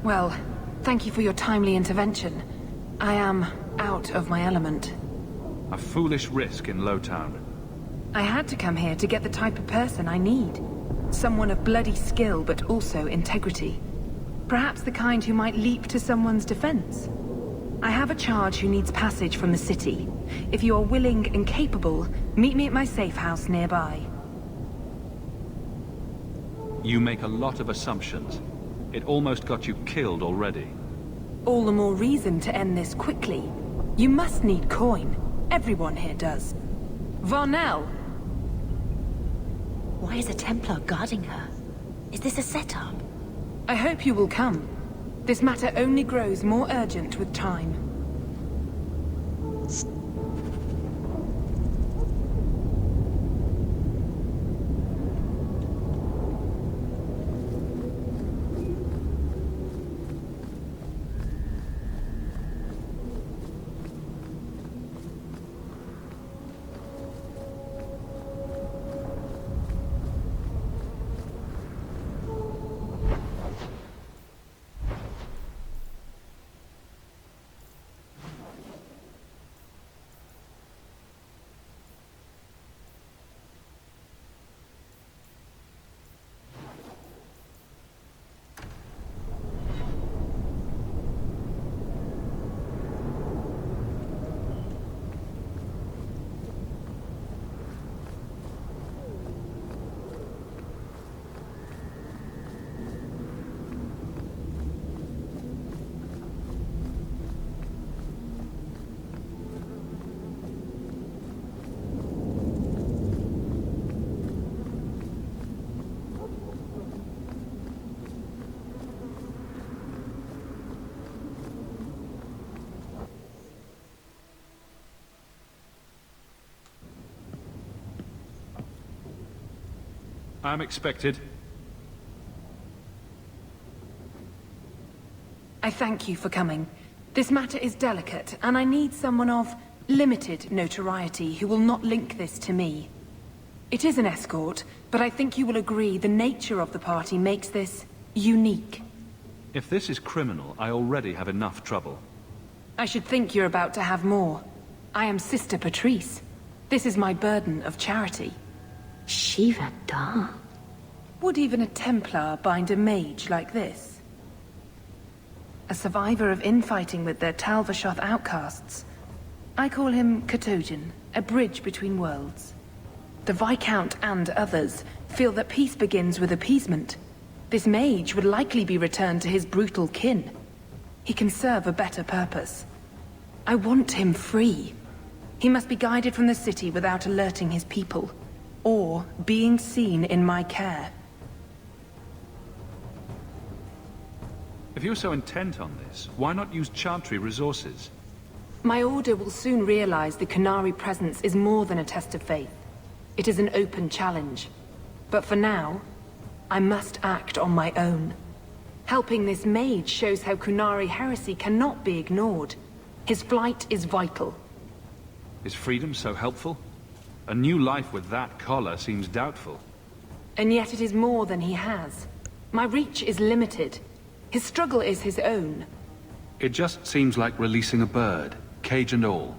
Well, thank you for your timely intervention. I am out of my element. A foolish risk in Lowtown. I had to come here to get the type of person I need. Someone of bloody skill, but also integrity. Perhaps the kind who might leap to someone's defense. I have a charge who needs passage from the city. If you are willing and capable, meet me at my safe house nearby. You make a lot of assumptions. It almost got you killed already. All the more reason to end this quickly. You must need coin. Everyone here does. Varnell! Why is a Templar guarding her? Is this a setup? I hope you will come. This matter only grows more urgent with time. I'm expected. I thank you for coming. This matter is delicate, and I need someone of limited notoriety who will not link this to me. It is an escort, but I think you will agree the nature of the party makes this unique. If this is criminal, I already have enough trouble. I should think you're about to have more. I am Sister Patrice. This is my burden of charity. Shiva Da. Would even a Templar bind a mage like this? A survivor of infighting with their Talvashoth outcasts. I call him Katojan, a bridge between worlds. The Viscount and others feel that peace begins with appeasement. This mage would likely be returned to his brutal kin. He can serve a better purpose. I want him free. He must be guided from the city without alerting his people, or being seen in my care. If you're so intent on this, why not use Chantry resources? My order will soon realize the Qunari presence is more than a test of faith. It is an open challenge. But for now, I must act on my own. Helping this mage shows how Qunari heresy cannot be ignored. His flight is vital. Is freedom so helpful? A new life with that collar seems doubtful. And yet it is more than he has. My reach is limited. His struggle is his own. It just seems like releasing a bird, cage and all.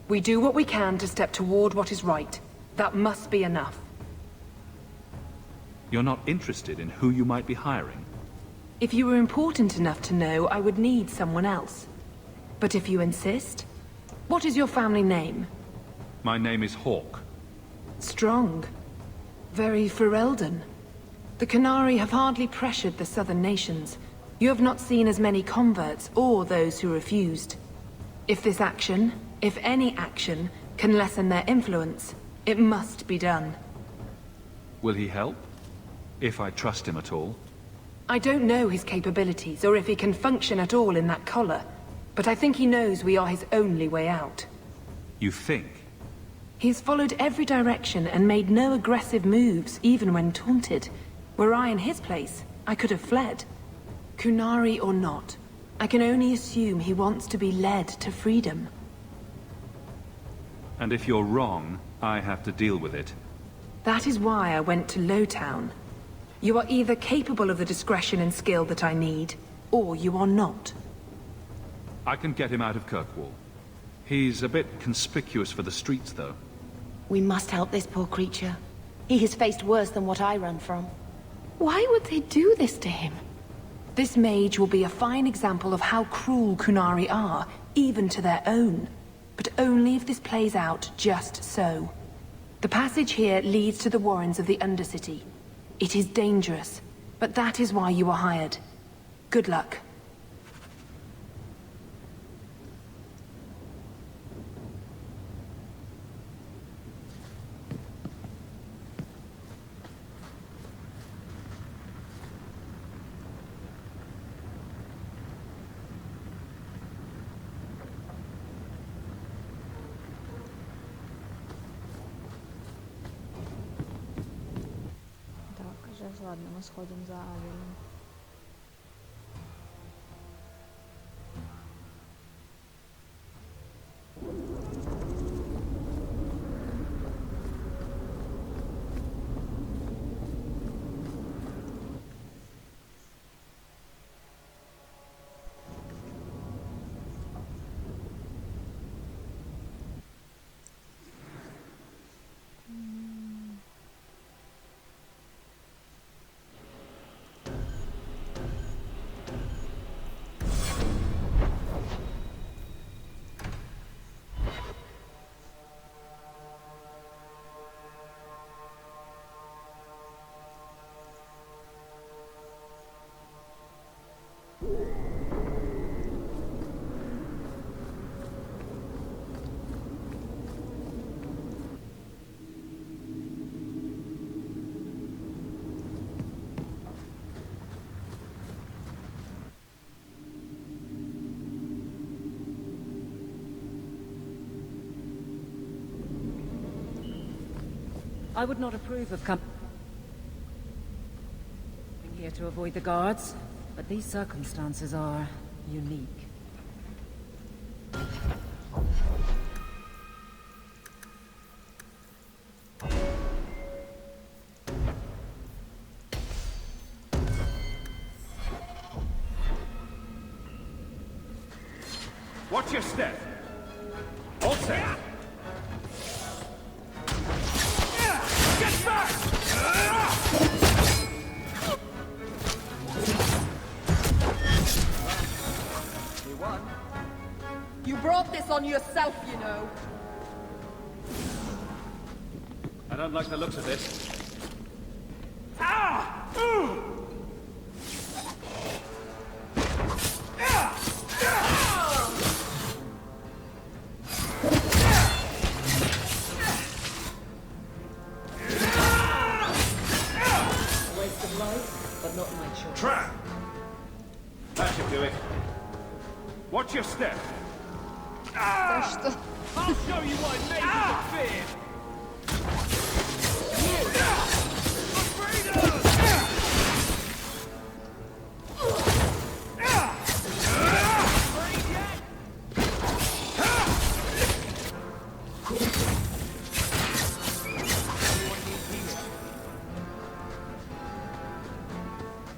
We do what we can to step toward what is right. That must be enough. You're not interested in who you might be hiring? If you were important enough to know, I would need someone else. But if you insist, what is your family name? My name is Hawk. Strong. Very Ferelden. The Qunari have hardly pressured the southern nations. You have not seen as many converts or those who refused. If this action, if any action, can lessen their influence, it must be done. Will he help? If I trust him at all? I don't know his capabilities, or if he can function at all in that collar, but I think he knows we are his only way out. You think? He's followed every direction and made no aggressive moves, even when taunted. Were I in his place, I could have fled. Qunari or not, I can only assume he wants to be led to freedom. And if you're wrong, I have to deal with it. That is why I went to Lowtown. You are either capable of the discretion and skill that I need, or you are not. I can get him out of Kirkwall. He's a bit conspicuous for the streets, though. We must help this poor creature. He has faced worse than what I run from. Why would they do this to him? This mage will be a fine example of how cruel Kunari are, even to their own. But only if this plays out just so. The passage here leads to the warrens of the Undercity. It is dangerous, but that is why you are hired. Good luck. Сейчас, ладно, мы сходим за Авелем. I would not approve of coming here to avoid the guards, but these circumstances are unique. Watch your step. All set. Get back! You won. You brought this on yourself, you know. I don't like the looks of this. Ah! But not my choice. Trap! That should do it. Watch your step. Что? I'll show you what it made you fear.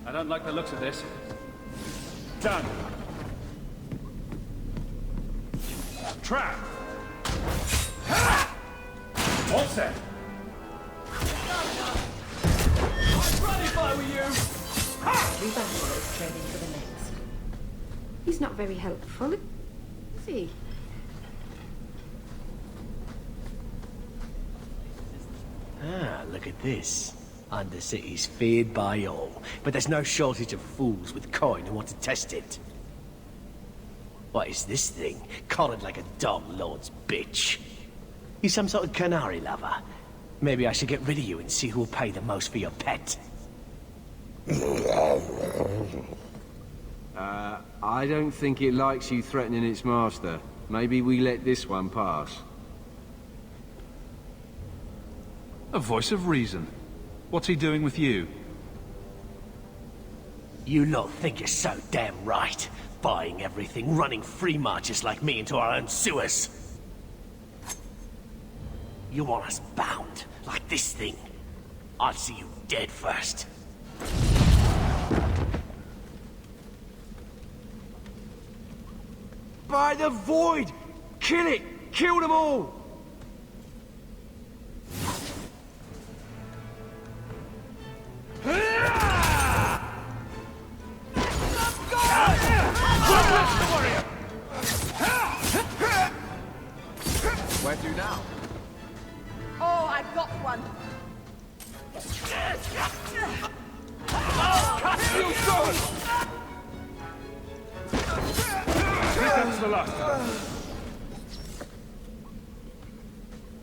I don't like the looks of this. Done. Trap. All set. I'd run if I were you. Every battle is training for the next. He's not very helpful, is he? Ah, look at this. Undercity's feared by all, but there's no shortage of fools with coin who want to test it. What is this thing? Collared like a dumb lord's bitch. You some sort of canary lover? Maybe I should get rid of you and see who'll pay the most for your pet. I don't think it likes you threatening its master. Maybe we let this one pass. A voice of reason. What's he doing with you? You lot think you're so damn right. Buying everything, running free marches like me into our own sewers. You want us bound, like this thing? I'd see you dead first. By the void! Kill it! Kill them all! Where to now? Oh, I got one. You go! Here comes the last.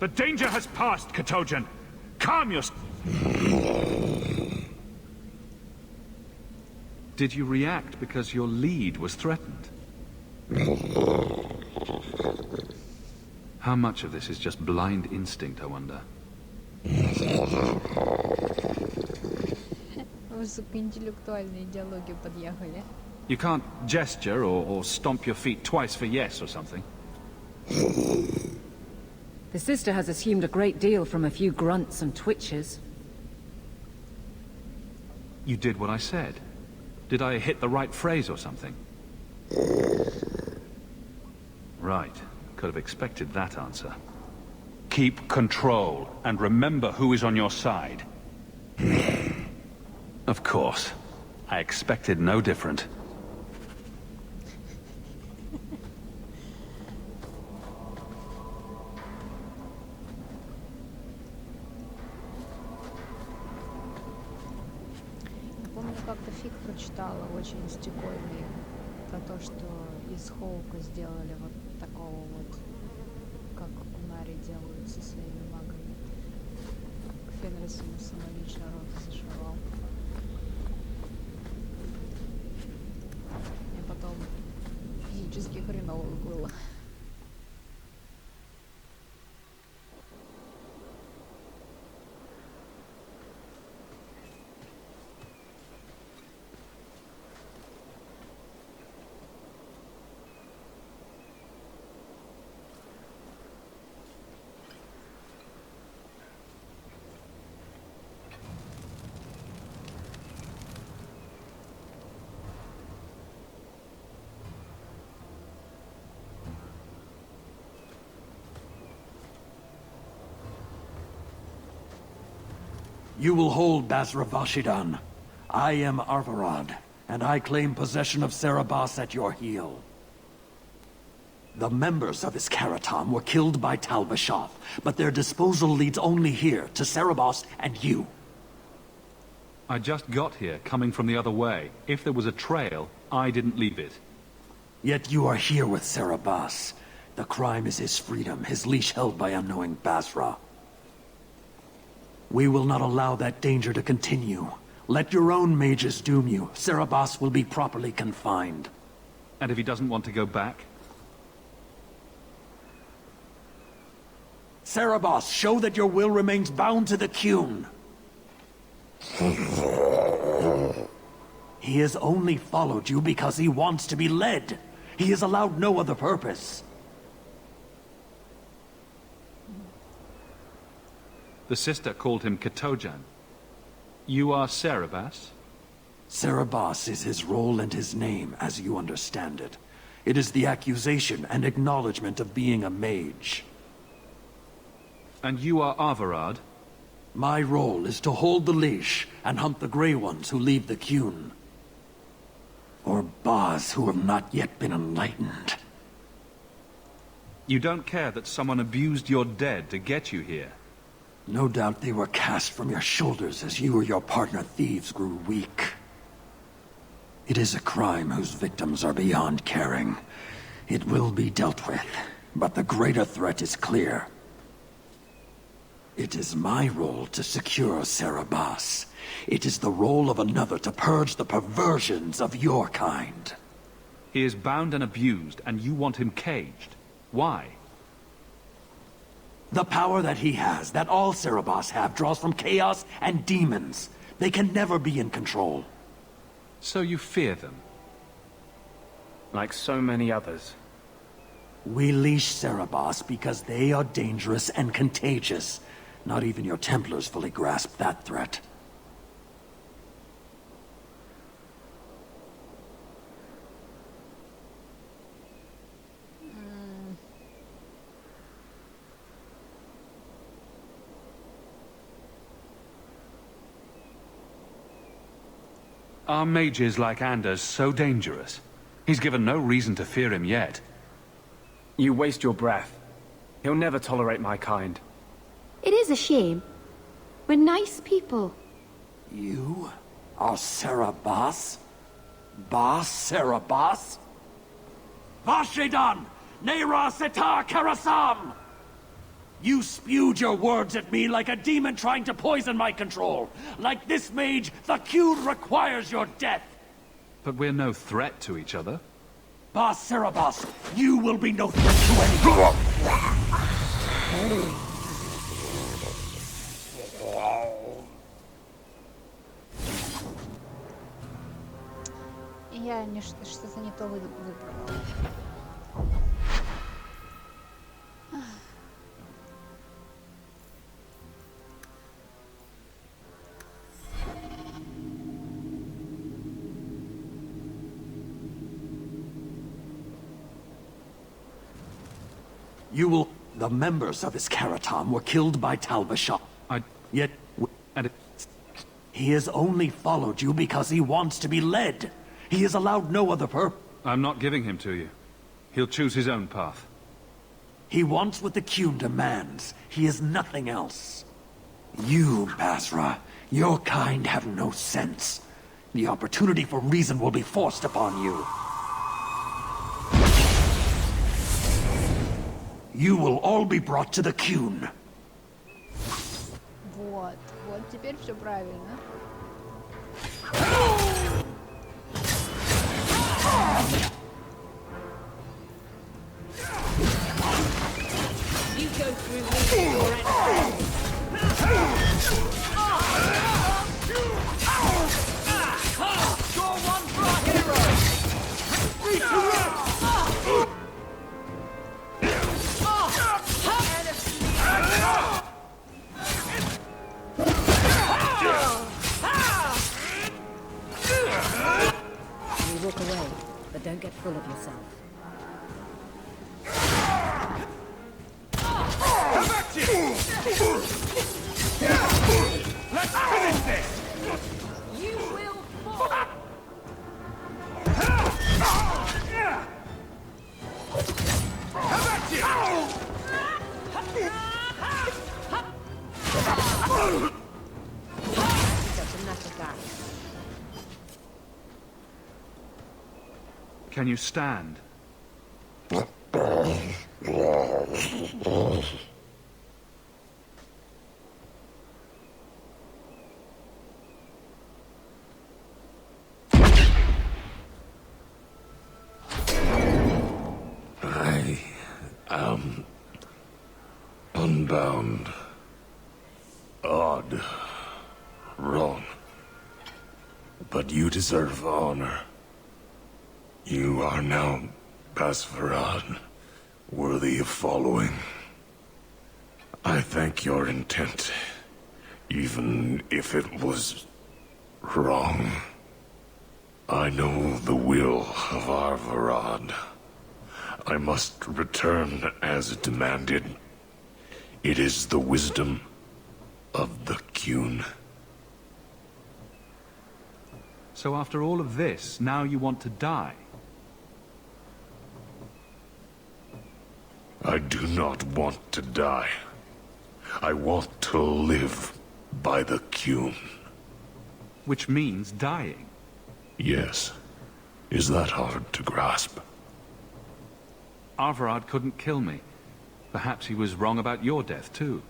The danger has passed, Katojan. Calm yourself. Did you react because your lead was threatened? How much of this is just blind instinct, I wonder? Высокоинтеллектуальные диалоги подъехали. You can't gesture or stomp your feet twice for yes or something. The sister has assumed a great deal from a few grunts and twitches. You did what I said. Did I hit the right phrase or something? Right. Could have expected that answer. Keep control, and remember who is on your side. Of course. I expected no different. Я помню, как-то фиг прочитала очень стекольный про то, что из Хоука сделали вот такого вот, как Кунари делают со своими магами. Фенрис ему самолично рот зашивал. И потом физически хреново было. You will hold Basra Vashidan. I am Arvarad, and I claim possession of Serabas at your heel. The members of Iskaratam were killed by Tal Vashoth, but their disposal leads only here, to Serabas and you. I just got here, coming from the other way. If there was a trail, I didn't leave it. Yet you are here with Serabas. The crime is his freedom, his leash held by unknowing Basra. We will not allow that danger to continue. Let your own mages doom you. Serabas will be properly confined. And if he doesn't want to go back? Serabas, show that your will remains bound to the Qun. He has only followed you because he wants to be led. He has allowed no other purpose. The sister called him Katojan. You are Serabas? Serabas is his role and his name, as you understand it. It is the accusation and acknowledgement of being a mage. And you are Arvarad? My role is to hold the leash and hunt the Grey Ones who leave the Qun. Or Baz who have not yet been enlightened. You don't care that someone abused your dead to get you here? No doubt they were cast from your shoulders as you or your partner thieves grew weak. It is a crime whose victims are beyond caring. It will be dealt with, but the greater threat is clear. It is my role to secure Serabas. It is the role of another to purge the perversions of your kind. He is bound and abused, and you want him caged. Why? The power that he has, that all Serabas have, draws from chaos and demons. They can never be in control. So you fear them? Like so many others. We leash Serabas because they are dangerous and contagious. Not even your Templars fully grasp that threat. Are mages like Anders so dangerous? He's given no reason to fear him yet. You waste your breath. He'll never tolerate my kind. It is a shame. We're nice people. You are Cerebas? Bas Cerebas? Vashidan! Nera Setar Karasam! You spewed your words at me like a demon trying to poison my control. Like this mage, the Qun requires your death. But we're no threat to each other. Bas Cerebas, you will be no threat to anyone. Я что-то не то выбрала. You will... The members of his Karatam were killed by Talbashah. Yet... He has only followed you because he wants to be led. He has allowed no other purpose. I'm not giving him to you. He'll choose his own path. He wants what the Qun demands. He is nothing else. You, Basra, your kind have no sense. The opportunity for reason will be forced upon you. You will all be brought to the Qun. Вот, теперь все правильно. You go through me, your enemy. Score one for our hero. You walk away, but don't get full of yourself. Let's finish this! You will fall! Can you stand? I am unbound. Odd. Wrong. But you deserve honor. You are now Basvarad, worthy of following. I thank your intent, even if it was wrong. I know the will of Arvarad. I must return as demanded. It is the wisdom of the Qun. So after all of this, now you want to die? I do not want to die. I want to live by the Qun. Which means dying. Yes. Is that hard to grasp? Arvarad couldn't kill me. Perhaps he was wrong about your death, too.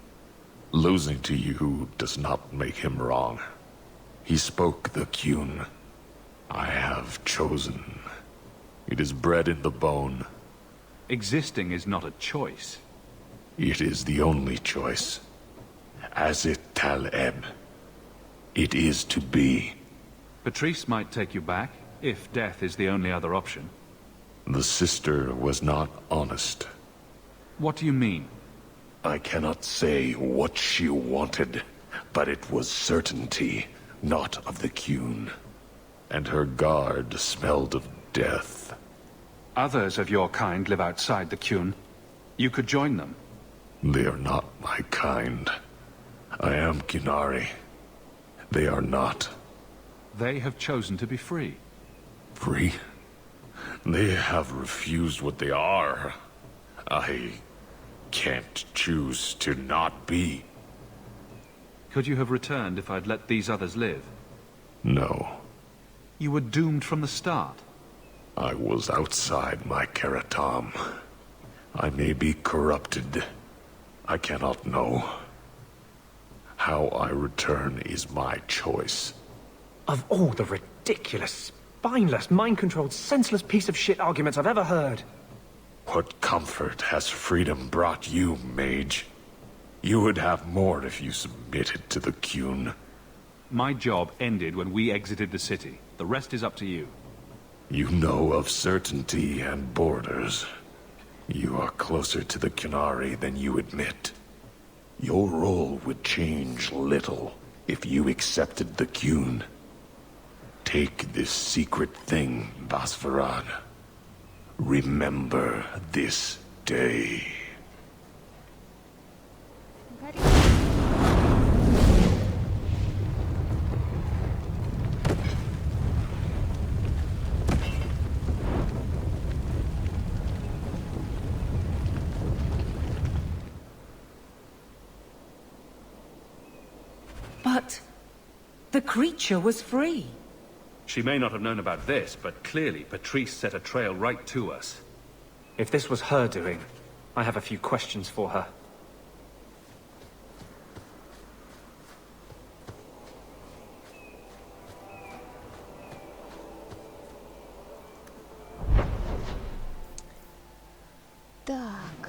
Losing to you does not make him wrong. He spoke the Qun. I have chosen. It is bred in the bone. Existing is not a choice. It is the only choice. As it Taleb. It is to be. Patrice might take you back, if death is the only other option. The sister was not honest. What do you mean? I cannot say what she wanted, but it was certainty, not of the Qun. And her guard smelled of death. Others of your kind live outside the Qun. You could join them. They are not my kind. I am Qunari. They are not. They have chosen to be free. Free? They have refused what they are. I can't choose to not be. Could you have returned if I'd let these others live? No. You were doomed from the start. I was outside my Karatam. I may be corrupted. I cannot know. How I return is my choice. Of all the ridiculous, spineless, mind-controlled, senseless piece of shit arguments I've ever heard. What comfort has freedom brought you, mage? You would have more if you submitted to the Qun. My job ended when we exited the city. The rest is up to you. You know of certainty and borders. You are closer to the Qunari than you admit. Your role would change little if you accepted the Qun. Take this secret thing, Basvarad. Remember this day. But the creature was free. She may not have known about this, but clearly Patrice set a trail right to us. If this was her doing, I have a few questions for her. Так.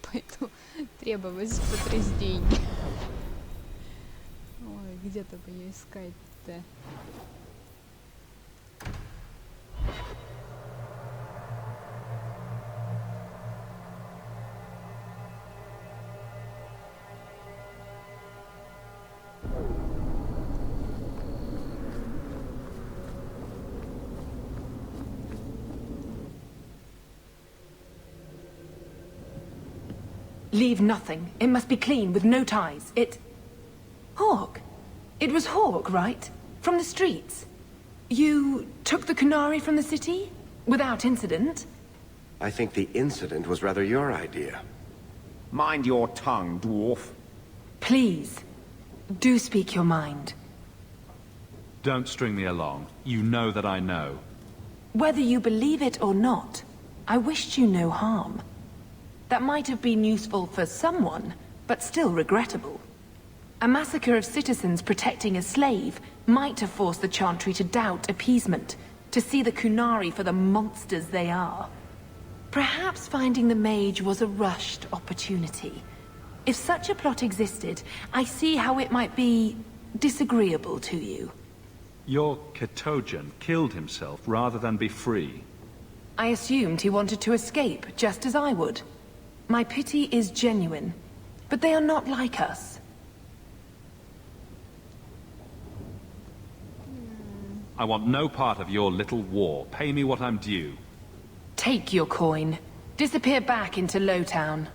Пойду требовать Патрис деньги. Ой, где-то бы ее искать-то. Leave nothing. It must be clean, with no ties. Hawk. It was Hawk, right? From the streets. You took the Qunari from the city? Without incident? I think the incident was rather your idea. Mind your tongue, dwarf. Please, do speak your mind. Don't string me along. You know that I know. Whether you believe it or not, I wished you no harm. That might have been useful for someone, but still regrettable. A massacre of citizens protecting a slave might have forced the Chantry to doubt appeasement, to see the Qunari for the monsters they are. Perhaps finding the mage was a rushed opportunity. If such a plot existed, I see how it might be disagreeable to you. Your Katojan killed himself rather than be free. I assumed he wanted to escape, just as I would. My pity is genuine, but they are not like us. I want no part of your little war. Pay me what I'm due. Take your coin. Disappear back into Lowtown.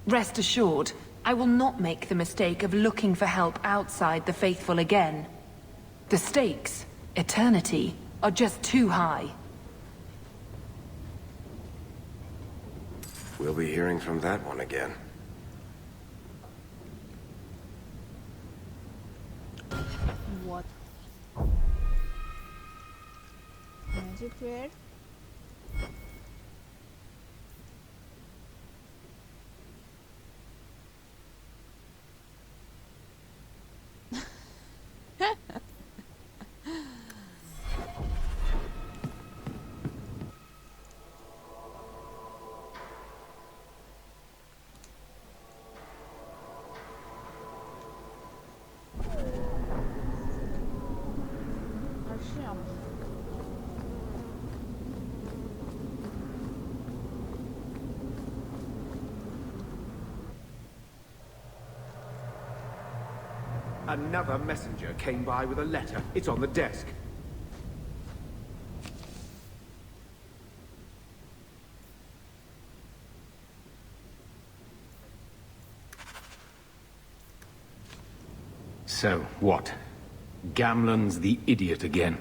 Rest assured, I will not make the mistake of looking for help outside the Faithful again. The stakes, eternity, are just too high. We'll be hearing from that one again. Вот. А теперь... Зачем? Another messenger came by with a letter. It's on the desk. So, what? Gamlen's the idiot again.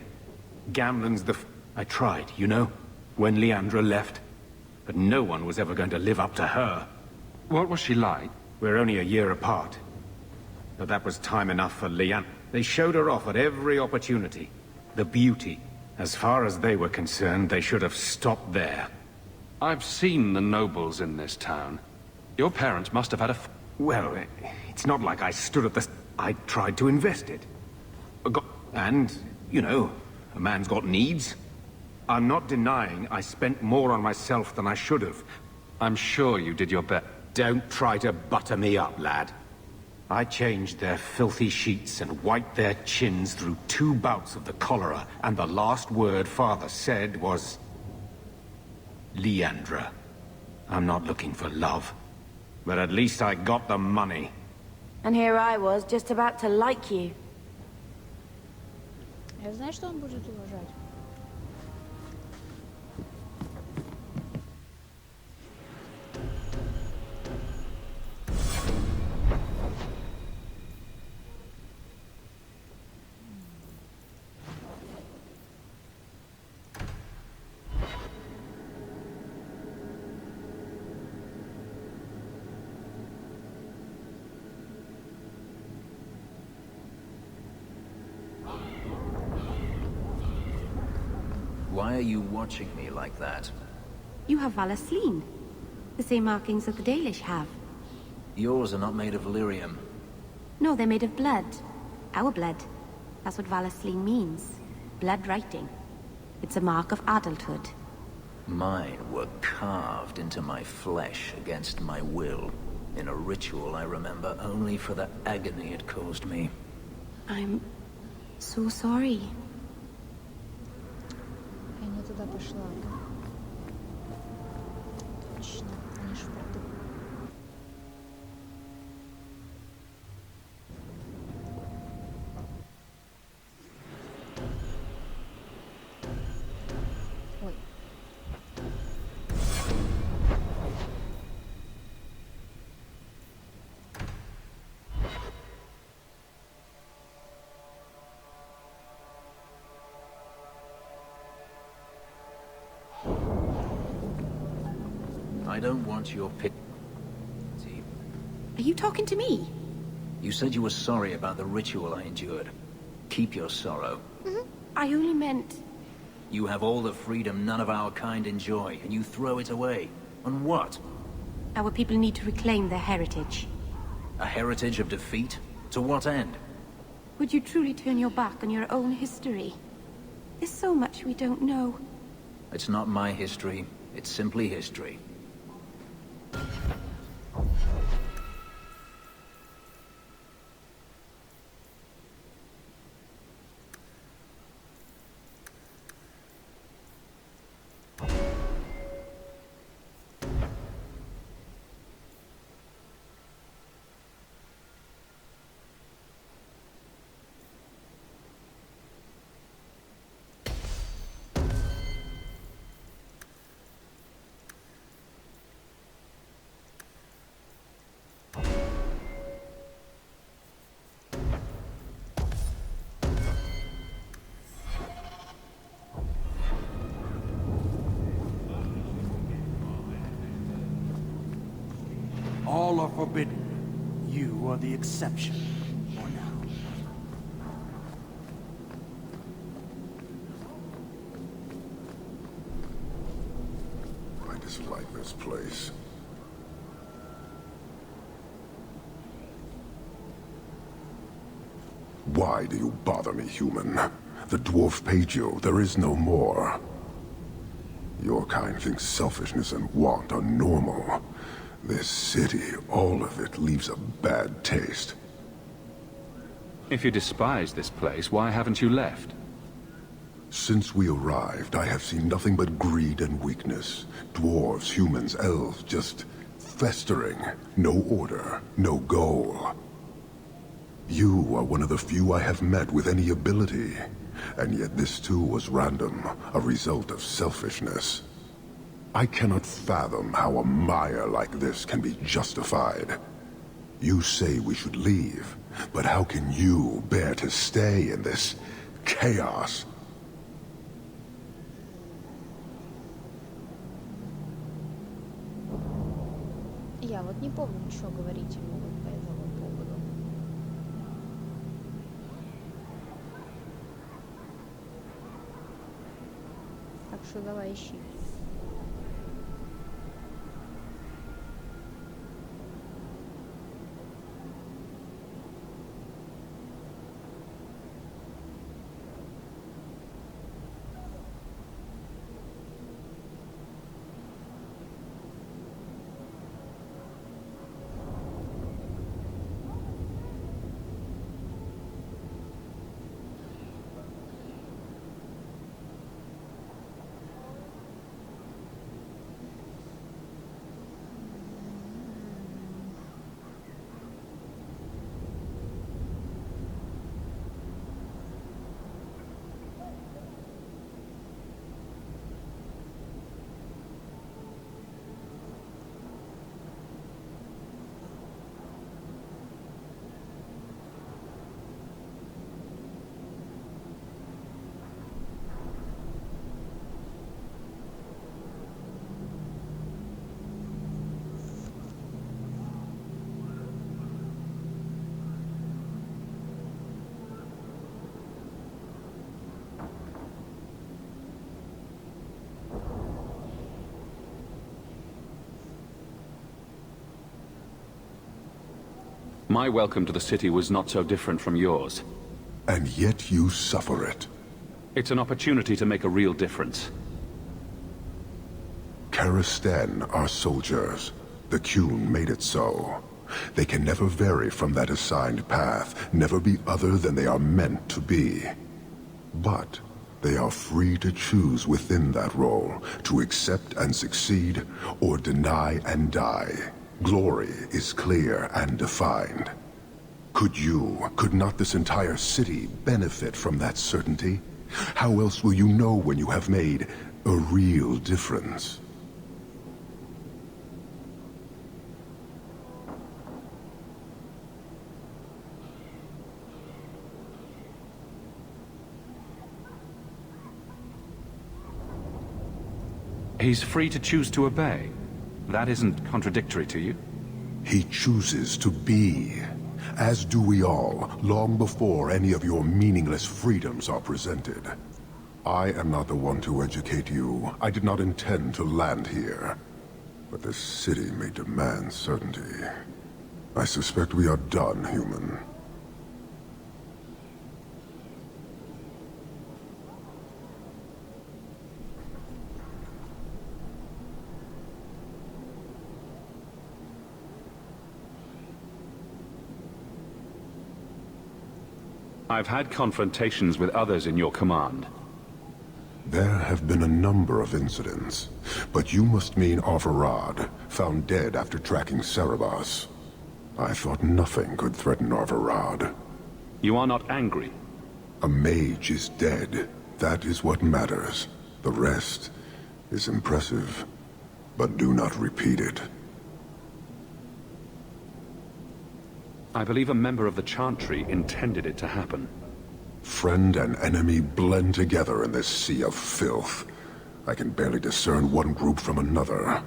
Gamlen's the I tried, you know, when Leandra left. But no one was ever going to live up to her. What was she like? We're only a year apart. But that was time enough for Leandra. They showed her off at every opportunity. The beauty. As far as they were concerned, they should have stopped there. I've seen the nobles in this town. Your parents must have had a... Well, it's not like I stood at the... I tried to invest it. And, you know, a man's got needs. I'm not denying I spent more on myself than I should have. I'm sure you did your best. Don't try to butter me up, lad. I changed their filthy sheets and wiped their chins through 2 bouts of the cholera, and the last word Father said was... Leandra. I'm not looking for love. But at least I got the money. And here I was, just about to like you. Я знаю, что он будет уважать. Why are you watching me like that? You have Valasleen. The same markings that the Dalish have. Yours are not made of lyrium. No, they're made of blood. Our blood. That's what Valasleen means. Blood writing. It's a mark of adulthood. Mine were carved into my flesh against my will, in a ritual I remember only for the agony it caused me. I'm so sorry. Я не туда пошла. Точно, они ж в порту. Ой. I don't want your pit. Are you talking to me? You said you were sorry about the ritual I endured. Keep your sorrow. I only meant... You have all the freedom none of our kind enjoy, and you throw it away. On what? Our people need to reclaim their heritage. A heritage of defeat? To what end? Would you truly turn your back on your own history? There's so much we don't know. It's not my history. It's simply history. All are forbidden. You are the exception. For now. I dislike this place. Why do you bother me, human? The dwarf paid you. There is no more. Your kind thinks selfishness and want are normal. This city, all of it, leaves a bad taste. If you despise this place, why haven't you left? Since we arrived, I have seen nothing but greed and weakness. Dwarves, humans, elves, just festering. No order, no goal. You are one of the few I have met with any ability. And yet this too was random, a result of selfishness. I cannot fathom how a mire like this can be justified. You say we should leave, but how can you bear to stay in this chaos? Я вот не помню, что говорить ему по этому поводу. Так что давай ищи. My welcome to the city was not so different from yours. And yet you suffer it. It's an opportunity to make a real difference. Karastan are soldiers. The Qun made it so. They can never vary from that assigned path, never be other than they are meant to be. But they are free to choose within that role, to accept and succeed, or deny and die. Glory is clear and defined. Could not this entire city benefit from that certainty? How else will you know when you have made a real difference? He's free to choose to obey. That isn't contradictory to you? He chooses to be. As do we all, long before any of your meaningless freedoms are presented. I am not the one to educate you. I did not intend to land here. But this city may demand certainty. I suspect we are done, human. I've had confrontations with others in your command. There have been a number of incidents, but you must mean Arvarad, found dead after tracking Cerebos. I thought nothing could threaten Arvarad. You are not angry? A mage is dead. That is what matters. The rest is impressive, but do not repeat it. I believe a member of the Chantry intended it to happen. Friend and enemy blend together in this sea of filth. I can barely discern one group from another.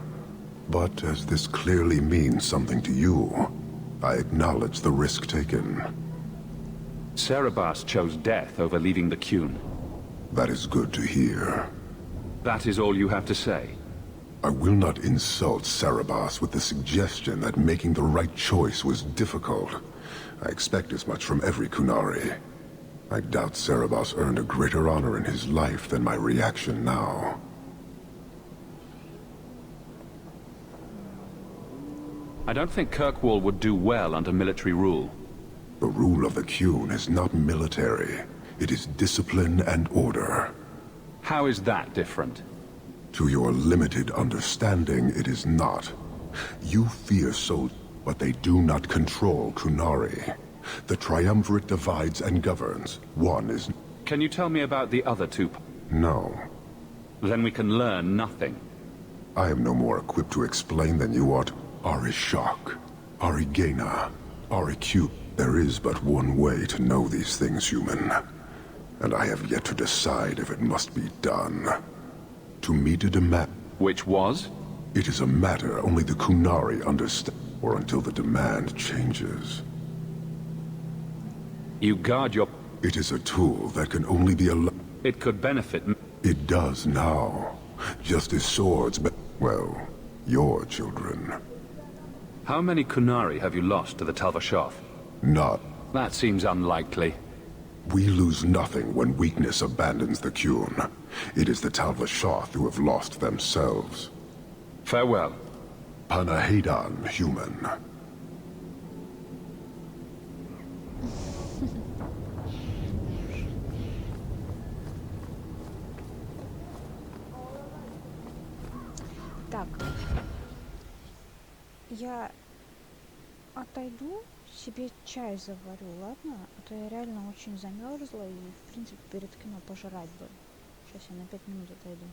But as this clearly means something to you, I acknowledge the risk taken. Cerebas chose death over leaving the Qun. That is good to hear. That is all you have to say? I will not insult Cerebos with the suggestion that making the right choice was difficult. I expect as much from every Qunari. I doubt Cerebos earned a greater honor in his life than my reaction now. I don't think Kirkwall would do well under military rule. The rule of the Qun is not military. It is discipline and order. How is that different? To your limited understanding, it is not. You fear so, but they do not control Qunari. The triumvirate divides and governs. One is... Can you tell me about the other two? No. Then we can learn nothing. I am no more equipped to explain than you are. Arishok, Arigena, Ariq. There is but one way to know these things, human. And I have yet to decide if it must be done. To meet a demand... Which was? It is a matter only the Kunari understand, or until the demand changes. You guard your... It is a tool that can only be It could benefit me. It does now. Just as swords, but... Well, your children. How many Kunari have you lost to the Talvashoth? Not. That seems unlikely. We lose nothing when weakness abandons the Qun. It is the Talvashoth who have lost themselves. Farewell. Panahedan, human. Так. Я отойду, себе чай заварю, ладно? А то я реально очень замерзла и, в принципе, перед кино пожрать бы. Сейчас я на 5 минут отойду.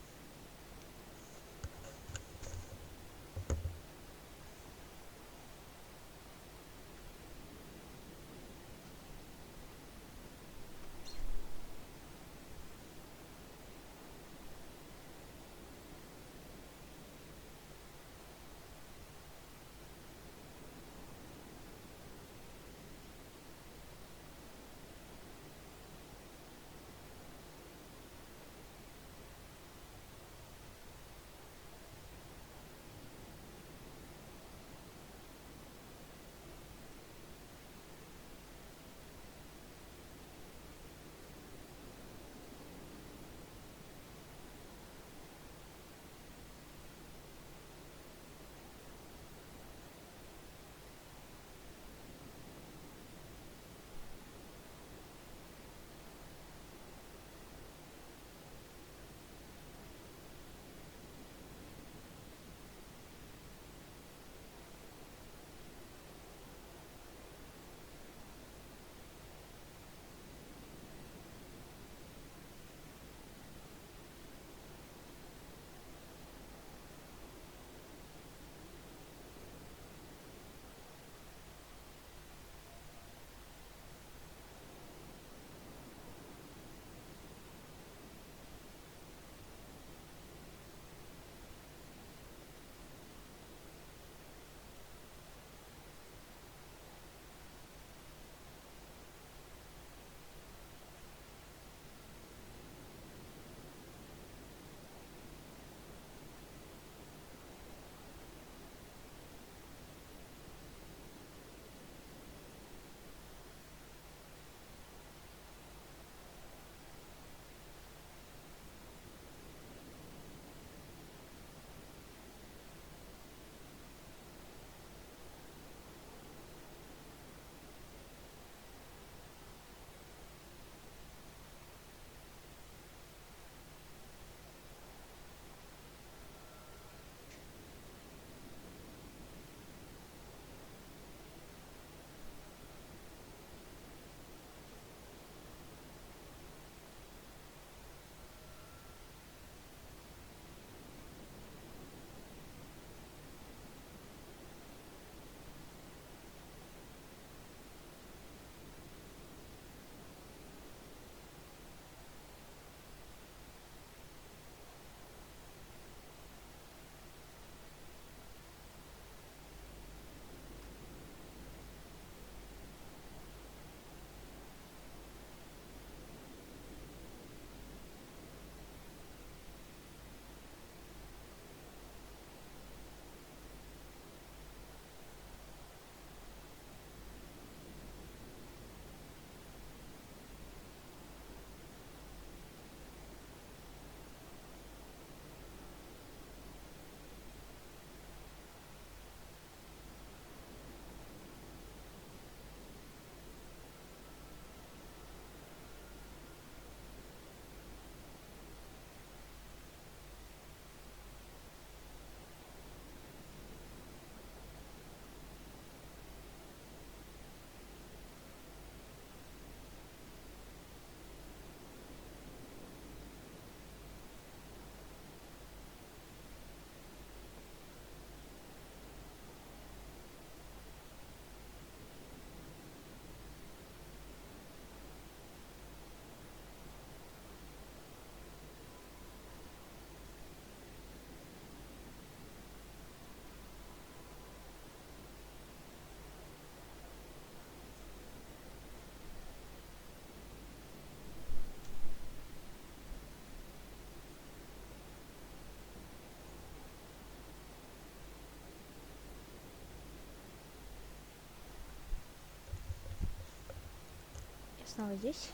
снова здесь.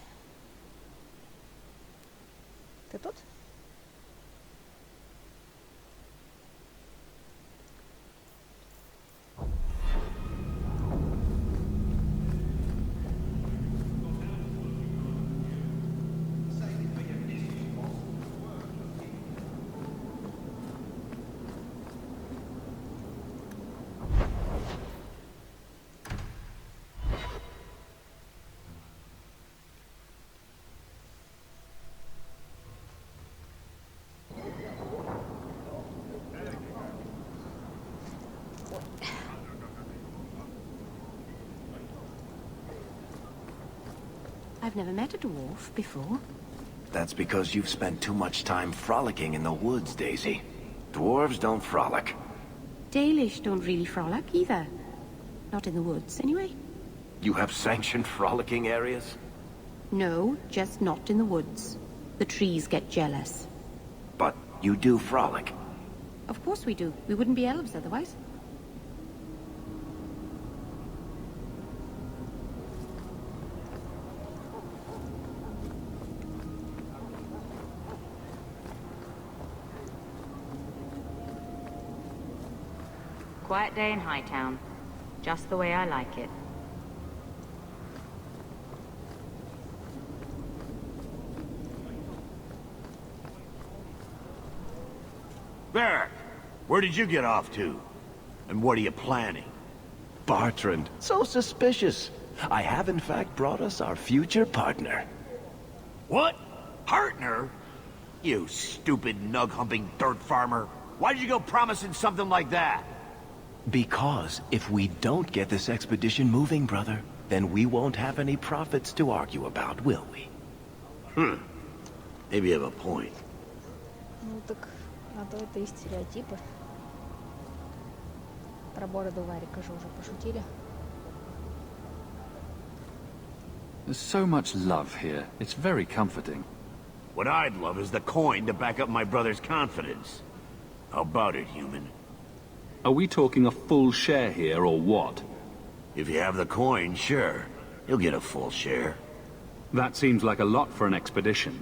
Ты тут? I've never met a dwarf before. That's because you've spent too much time frolicking in the woods, Daisy. Dwarves don't frolic. Dalish don't really frolic either. Not in the woods, anyway. You have sanctioned frolicking areas? No, just not in the woods. The trees get jealous. But you do frolic. Of course we do. We wouldn't be elves otherwise. Quiet day in Hightown. Just the way I like it. Varric, where did you get off to? And what are you planning? Bartrand, so suspicious. I have in fact brought us our future partner. What? Partner? You stupid nug-humping dirt farmer. Why did you go promising something like that? Because if we don't get this expedition moving, brother, then we won't have any profits to argue about, will we? Maybe you have a point. Ну так, а то это и стереотипы. Про бороду Варика же уже пошутили. There's so much love here. It's very comforting. What I'd love is the coin to back up my brother's confidence. How about it, human? Are we talking a full share here, or what? If you have the coin, sure. You'll get a full share. That seems like a lot for an expedition.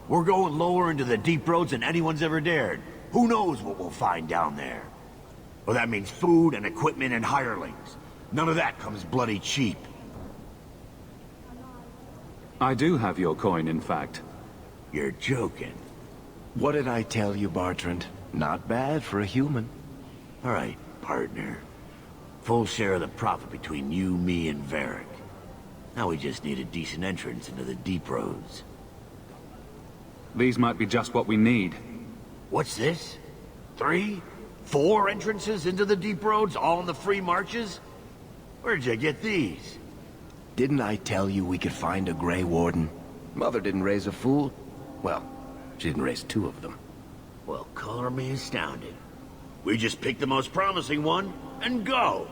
We're going lower into the deep roads than anyone's ever dared. Who knows what we'll find down there? Well, that means food and equipment and hirelings. None of that comes bloody cheap. I do have your coin, in fact. You're joking. What did I tell you, Bartrand? Not bad for a human. All right, partner. Full share of the profit between you, me, and Varric. Now we just need a decent entrance into the deep roads. These might be just what we need. What's this? 3? 4 entrances into the deep roads, all in the free marches? Where'd you get these? Didn't I tell you we could find a Grey Warden? Mother didn't raise a fool. Well, she didn't raise 2 of them. Well, color me astounded. We just pick the most promising one, and go!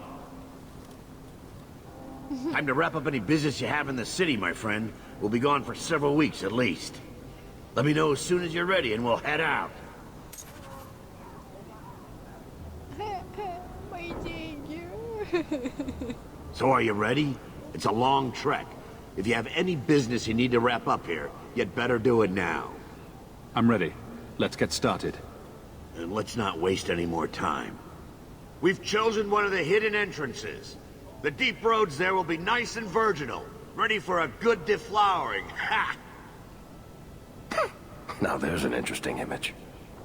Time to wrap up any business you have in the city, my friend. We'll be gone for several weeks at least. Let me know as soon as you're ready, and we'll head out. Мои деньги. So are you ready? It's a long trek. If you have any business you need to wrap up here, you'd better do it now. I'm ready. Let's get started. And let's not waste any more time. We've chosen one of the hidden entrances. The deep roads there will be nice and virginal, ready for a good deflowering. Ha! Now there's an interesting image.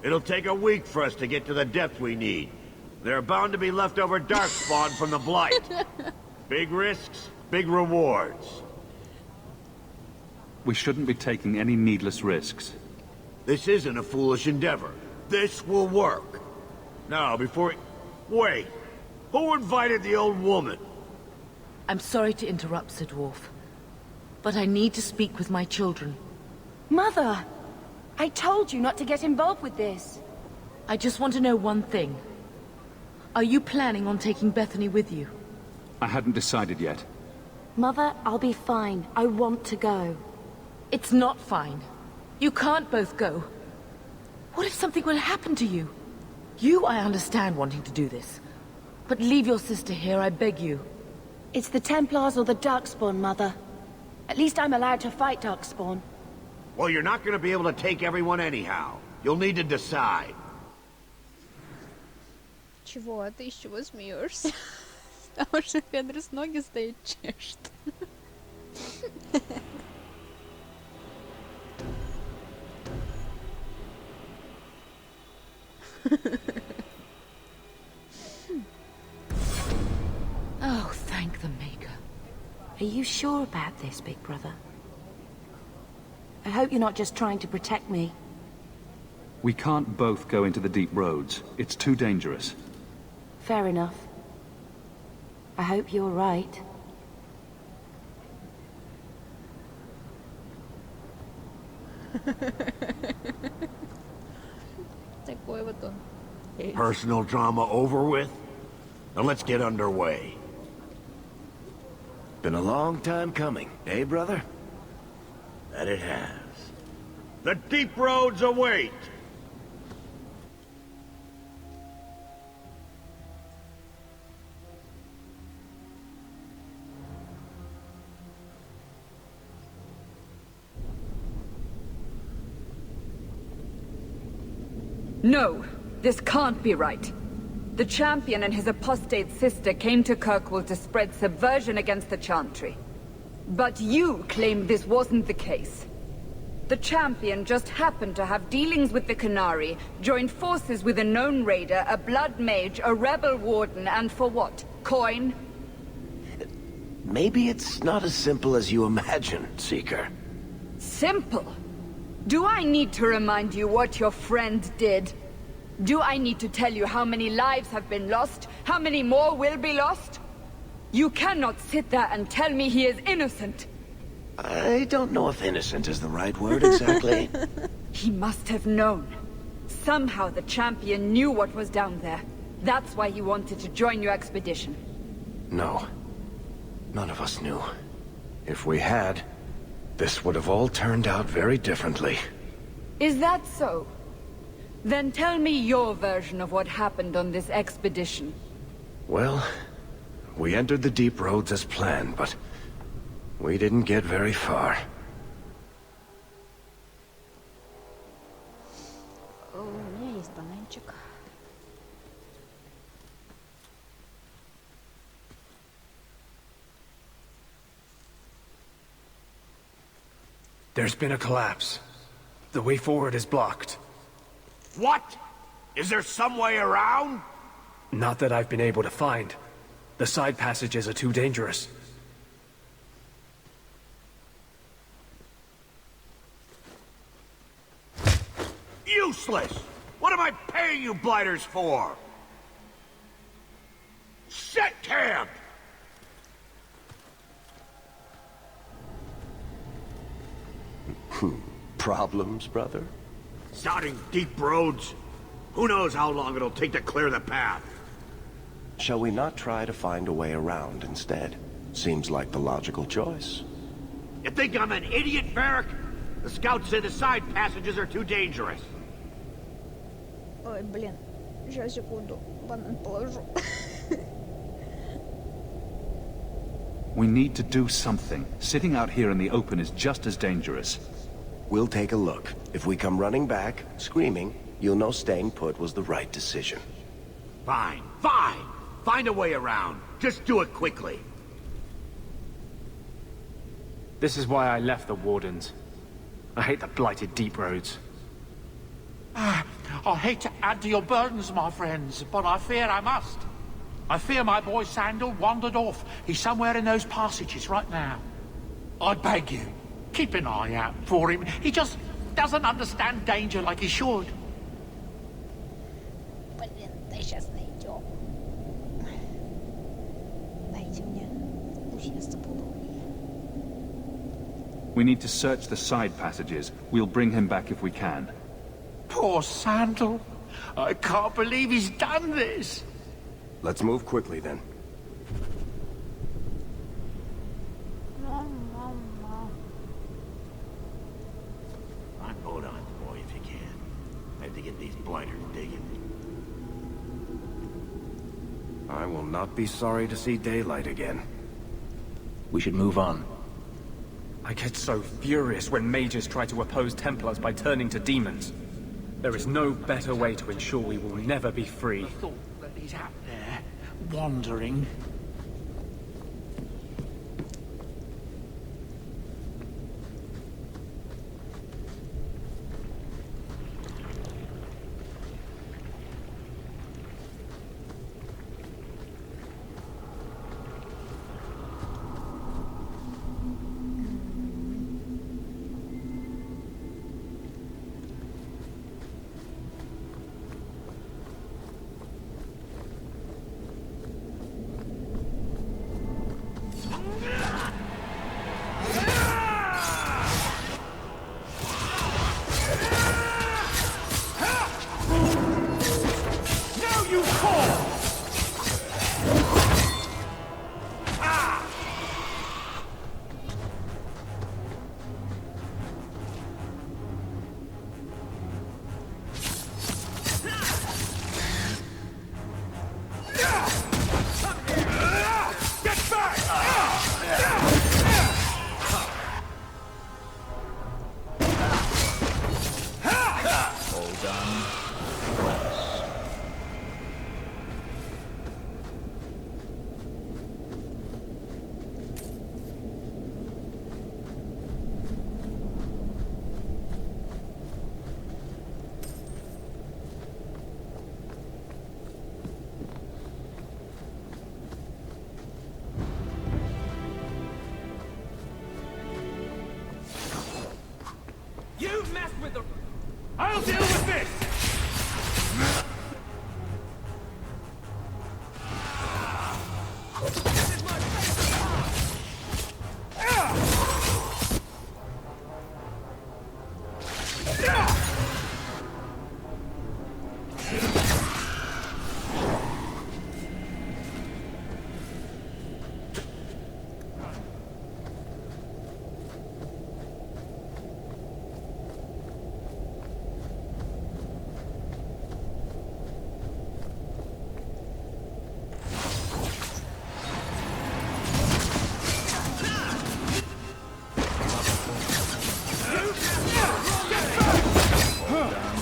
It'll take a week for us to get to the depth we need. There are bound to be leftover darkspawn from the Blight. Big risks, big rewards. We shouldn't be taking any needless risks. This isn't a foolish endeavor. This will work. Now, before... Wait. Who invited the old woman? I'm sorry to interrupt, Sir Dwarf, but I need to speak with my children. Mother! I told you not to get involved with this. I just want to know one thing. Are you planning on taking Bethany with you? I hadn't decided yet. Mother, I'll be fine. I want to go. It's not fine. You can't both go. What if something will happen to you? You, I understand wanting to do this. But leave your sister here, I beg you. It's the Templars or the Darkspawn, Mother. At least I'm allowed to fight Darkspawn. Well, you're not gonna be able to take everyone anyhow. You'll need to decide. Чего? А ты из чего смеешься? Потому что Фенрис ноги стоит чешет. Oh, thank the Maker. Are you sure about this, Big Brother? I hope you're not just trying to protect me. We can't both go into the deep roads. It's too dangerous. Fair enough. I hope you're right. Такой вот он. Personal drama over with? Now let's get underway. Been a long time coming, eh, brother? That it has. The deep roads await! No, this can't be right. The champion and his apostate sister came to Kirkwall to spread subversion against the Chantry. But you claim this wasn't the case. The champion just happened to have dealings with the Canary, joined forces with a known raider, a blood mage, a rebel warden, and for what? Coin? Maybe it's not as simple as you imagine, Seeker. Simple? Do I need to remind you what your friend did? Do I need to tell you how many lives have been lost? How many more will be lost? You cannot sit there and tell me he is innocent. I don't know if innocent is the right word exactly. He must have known. Somehow the champion knew what was down there. That's why he wanted to join your expedition. No. None of us knew. If we had, this would have all turned out very differently. Is that so? Then tell me your version of what happened on this expedition. Well, we entered the deep roads as planned, but we didn't get very far. У меня есть бананчик. There's been a collapse. The way forward is blocked. What? Is there some way around? Not that I've been able to find. The side passages are too dangerous. Useless! What am I paying you blighters for? Set camp! Problems, brother? Sounding deep roads? Who knows how long it'll take to clear the path? Shall we not try to find a way around instead? Seems like the logical choice. You think I'm an idiot, Varric? The scouts say the side passages are too dangerous. Ой, блин. Сейчас, секунду. Банан положу. We need to do something. Sitting out here in the open is just as dangerous. We'll take a look. If we come running back, screaming, you'll know staying put was the right decision. Fine, fine! Find a way around. Just do it quickly. This is why I left the Wardens. I hate the blighted deep roads. I hate to add to your burdens, my friends, but I fear I must. I fear my boy Sandal wandered off. He's somewhere in those passages right now. I beg you, keep an eye out for him. He just doesn't understand danger like he should. Блин, да сейчас найдем. Дайте мне. Сейчас забуду. We need to search the side passages. We'll bring him back if we can. Poor Sandal. I can't believe he's done this. Let's move quickly then. Hold on, boy, if you can. I have to get these blighters digging. I will not be sorry to see daylight again. We should move on. I get so furious when mages try to oppose Templars by turning to demons. There is no better way to ensure we will never be free. The thought that he's out there, wandering. You messed with the... I'll deal with this!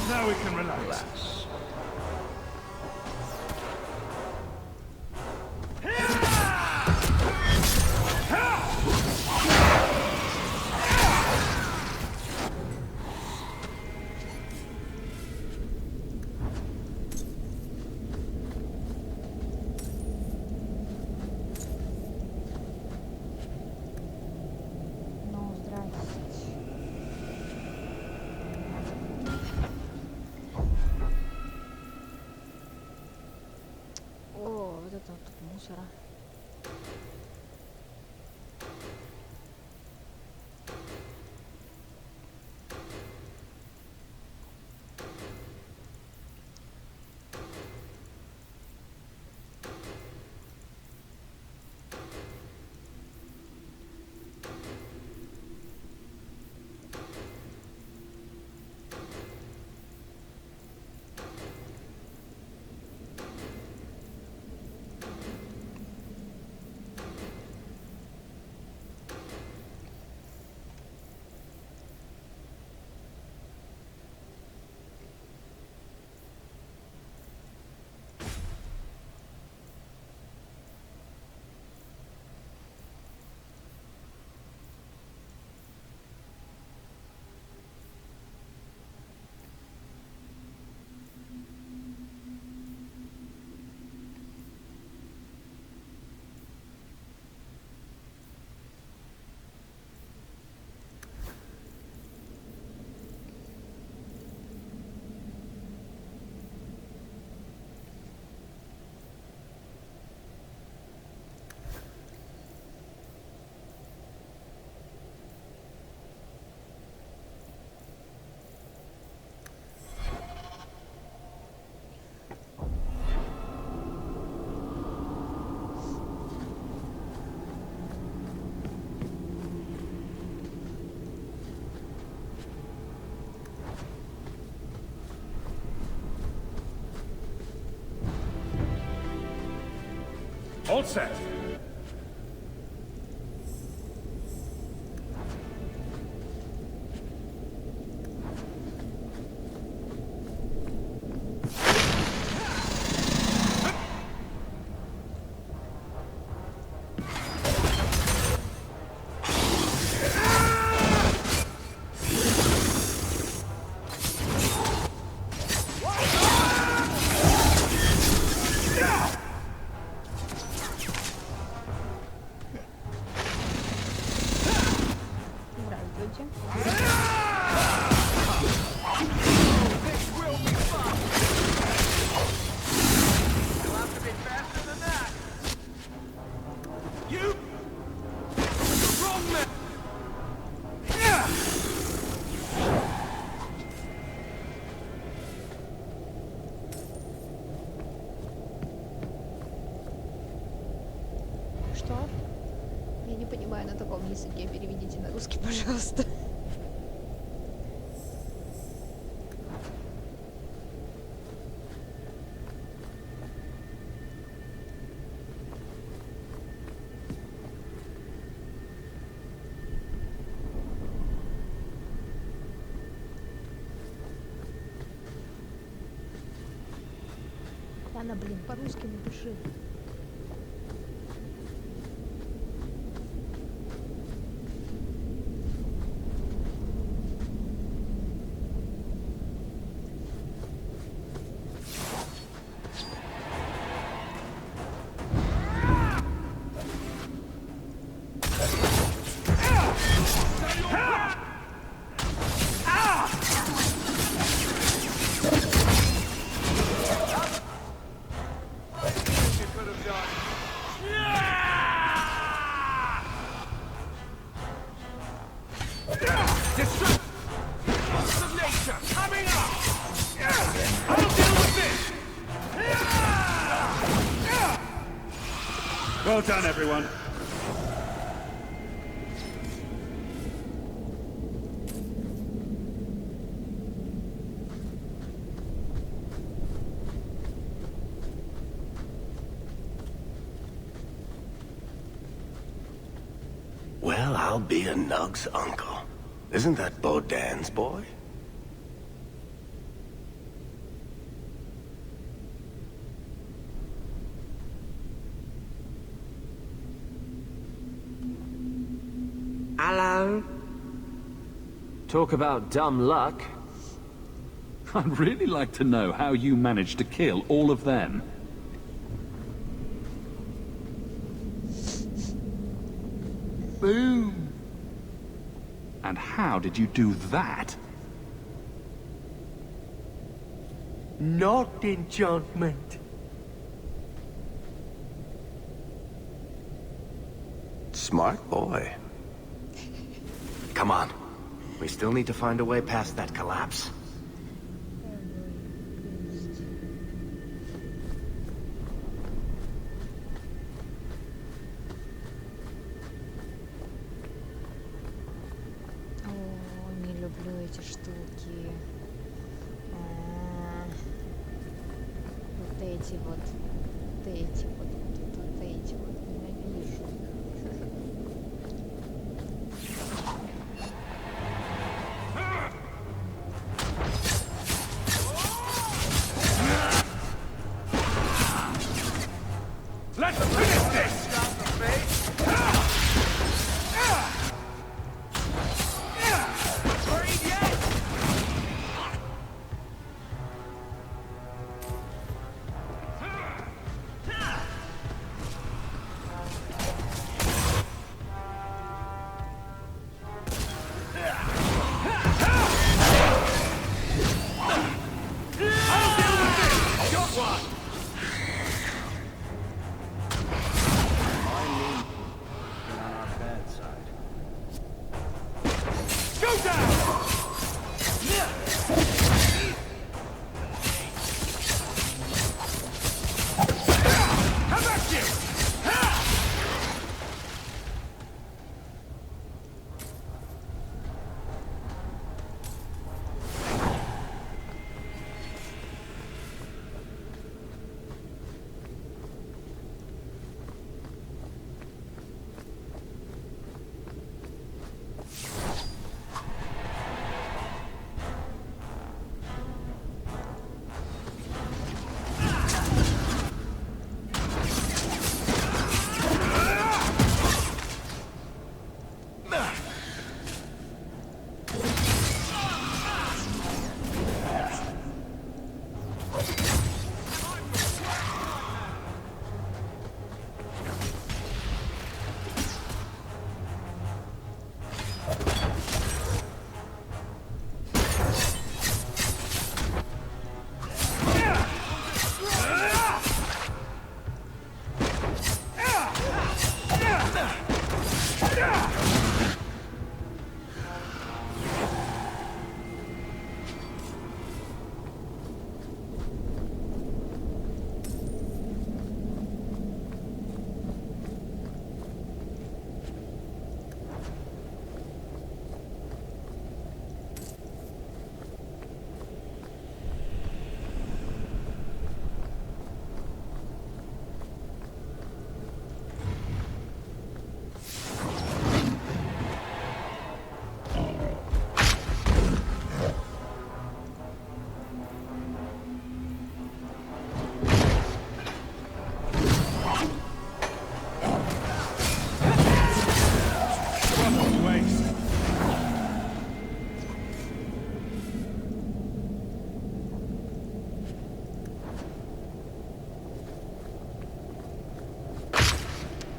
Now we can relax. Ну, здрасте. О, вот это вот тут мусора. All set. Что? Я не понимаю на таком языке. Переведите на русский, пожалуйста. Ладно, блин, по-русски напиши. Well done, everyone. Well, I'll be a Nug's uncle. Isn't that Bodan's boy? Hello? Talk about dumb luck. I'd really like to know how you managed to kill all of them. Boom! And how did you do that? Not enchantment. Smart boy. Come on. We still need to find a way past that collapse. О, не люблю эти штуки. Вот эти вот. Вот эти вот. Вот эти вот. Ненавижу. Let's finish this!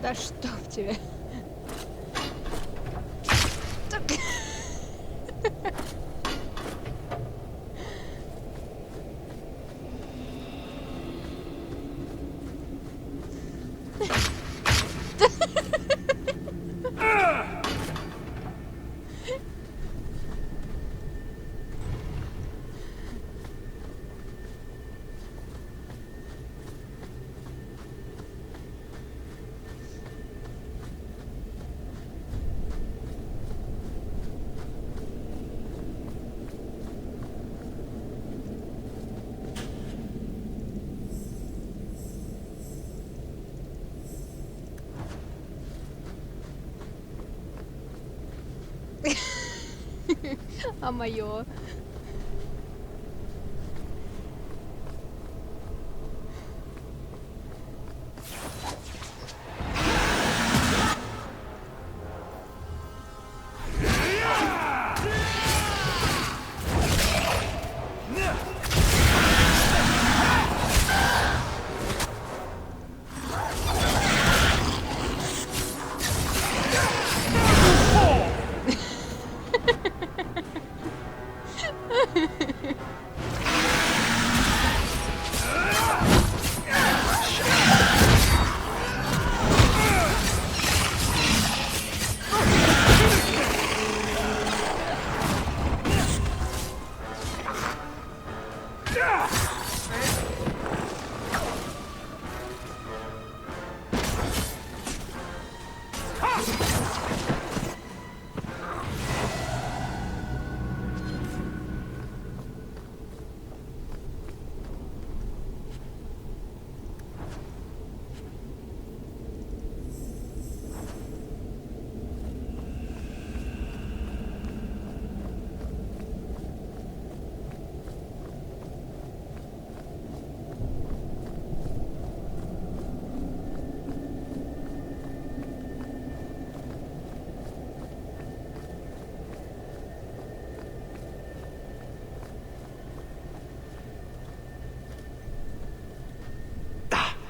Да чтоб тебе. Так. А моё?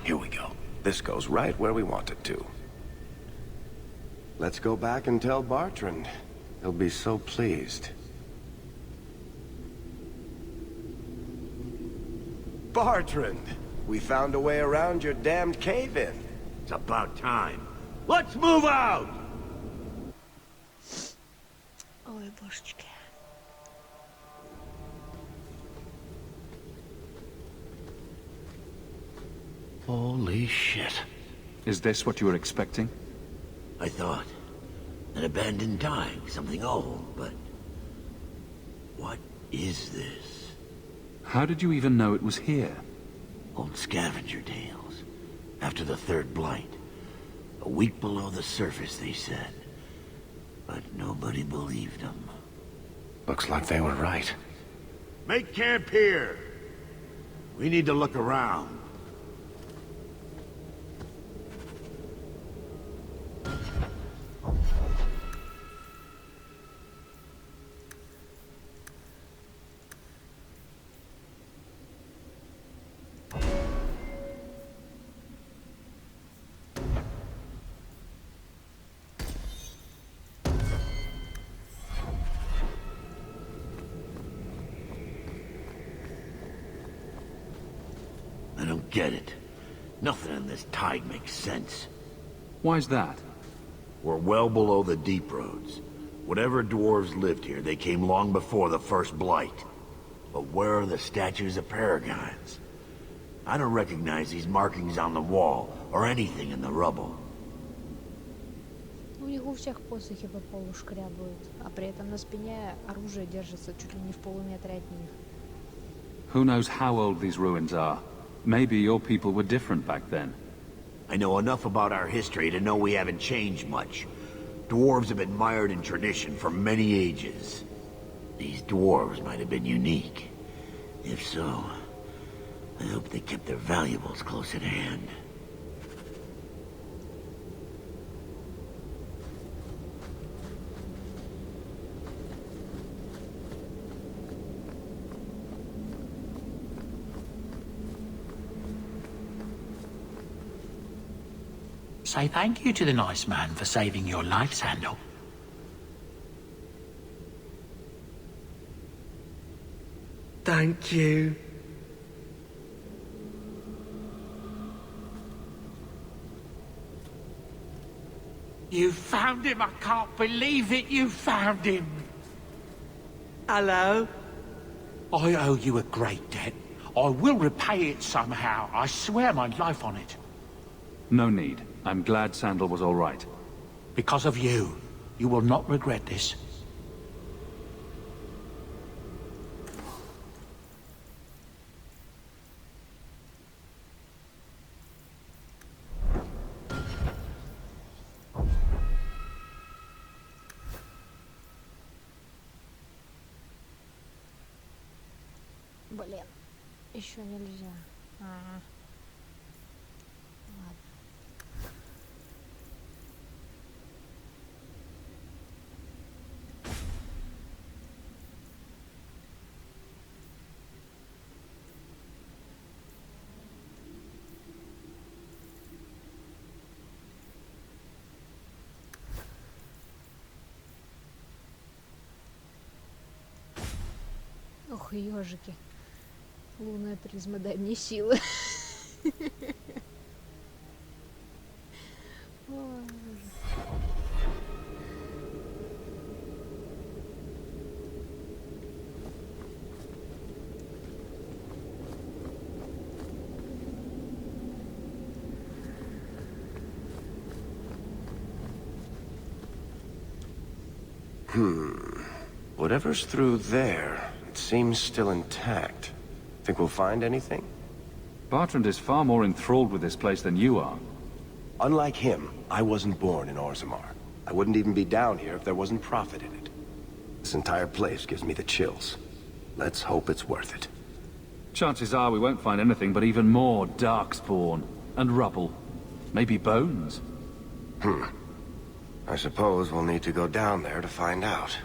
Here we go. This goes right where we want it to. Let's go back and tell Bartrand. He'll be so pleased. Bartrand! We found a way around your damned cave-in. It's about time. Let's move out! Ой, божечки. Holy shit. Is this what you were expecting? I thought. An abandoned dike, something old, but... What is this? How did you even know it was here? Old scavenger tales. After the third blight. A week below the surface, they said. But nobody believed them. Looks like they were right. Make camp here! We need to look around. I don't get it. Nothing in this tide makes sense. Why's that? We're well below the deep roads. Whatever dwarves lived here, they came long before the first blight. But where are the statues of paragons? I don't recognize these markings on the wall, or anything in the rubble. У них у всех посохи по полу шкрябают, а при этом на спине оружие держится чуть ли не в полуметре от них. Who knows how old these ruins are? Maybe your people were different back then. I know enough about our history to know we haven't changed much. Dwarves have been mired in tradition for many ages. These dwarves might have been unique. If so, I hope they kept their valuables close at hand. Say thank you to the nice man for saving your life, Sandal. Thank you. You found him! I can't believe it! You found him! Hello? I owe you a great debt. I will repay it somehow. I swear my life on it. No need. I'm glad Sandal was all right. Because of you. You will not regret this. Блин, еще нельзя. Ладно. Ох, ежики. Лунная призма, дай мне силы. Whatever's through there, it seems still intact. Think we'll find anything? Bartrand is far more enthralled with this place than you are. Unlike him, I wasn't born in Orzammar. I wouldn't even be down here if there wasn't profit in it. This entire place gives me the chills. Let's hope it's worth it. Chances are we won't find anything but even more darkspawn and rubble. Maybe bones. I suppose we'll need to go down there to find out.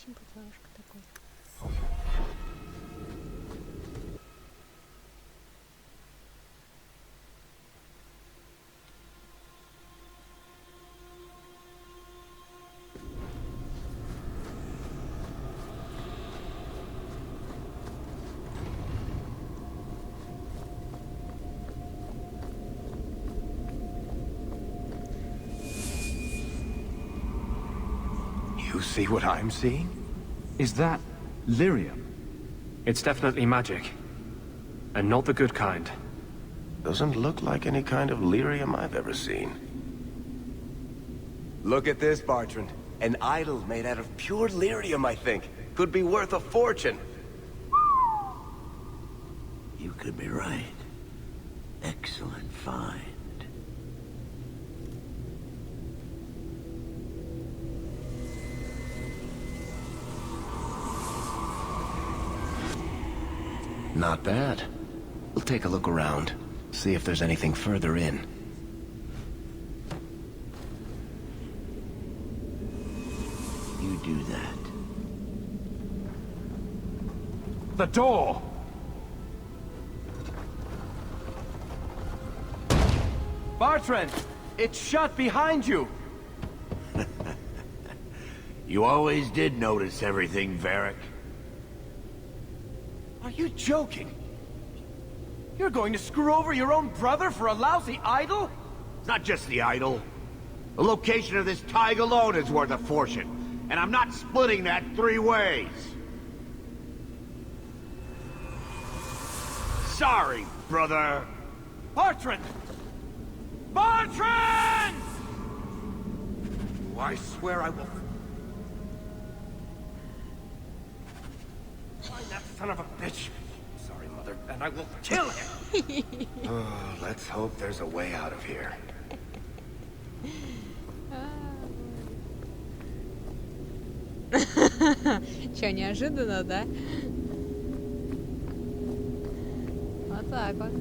Симпатяшка такой. You see what I'm seeing? Is that lyrium? It's definitely magic. And not the good kind. Doesn't look like any kind of lyrium I've ever seen. Look at this, Bartrand. An idol made out of pure lyrium, I think. Could be worth a fortune. You could be right. Excellent find. Not bad. We'll take a look around, see if there's anything further in. You do that. The door! Bartrand! It's shut behind you! You always did notice everything, Varric. Are you joking? You're going to screw over your own brother for a lousy idol? It's not just the idol. The location of this tide alone is worth a fortune, and I'm not splitting that 3 ways. Sorry, brother. Bartrand! Bartrand! I swear I will... Find that son of a bitch! Sorry, Mother, and I will kill him! Oh, let's hope there's a way out of here. Че, неожиданно, да? Вот так вот.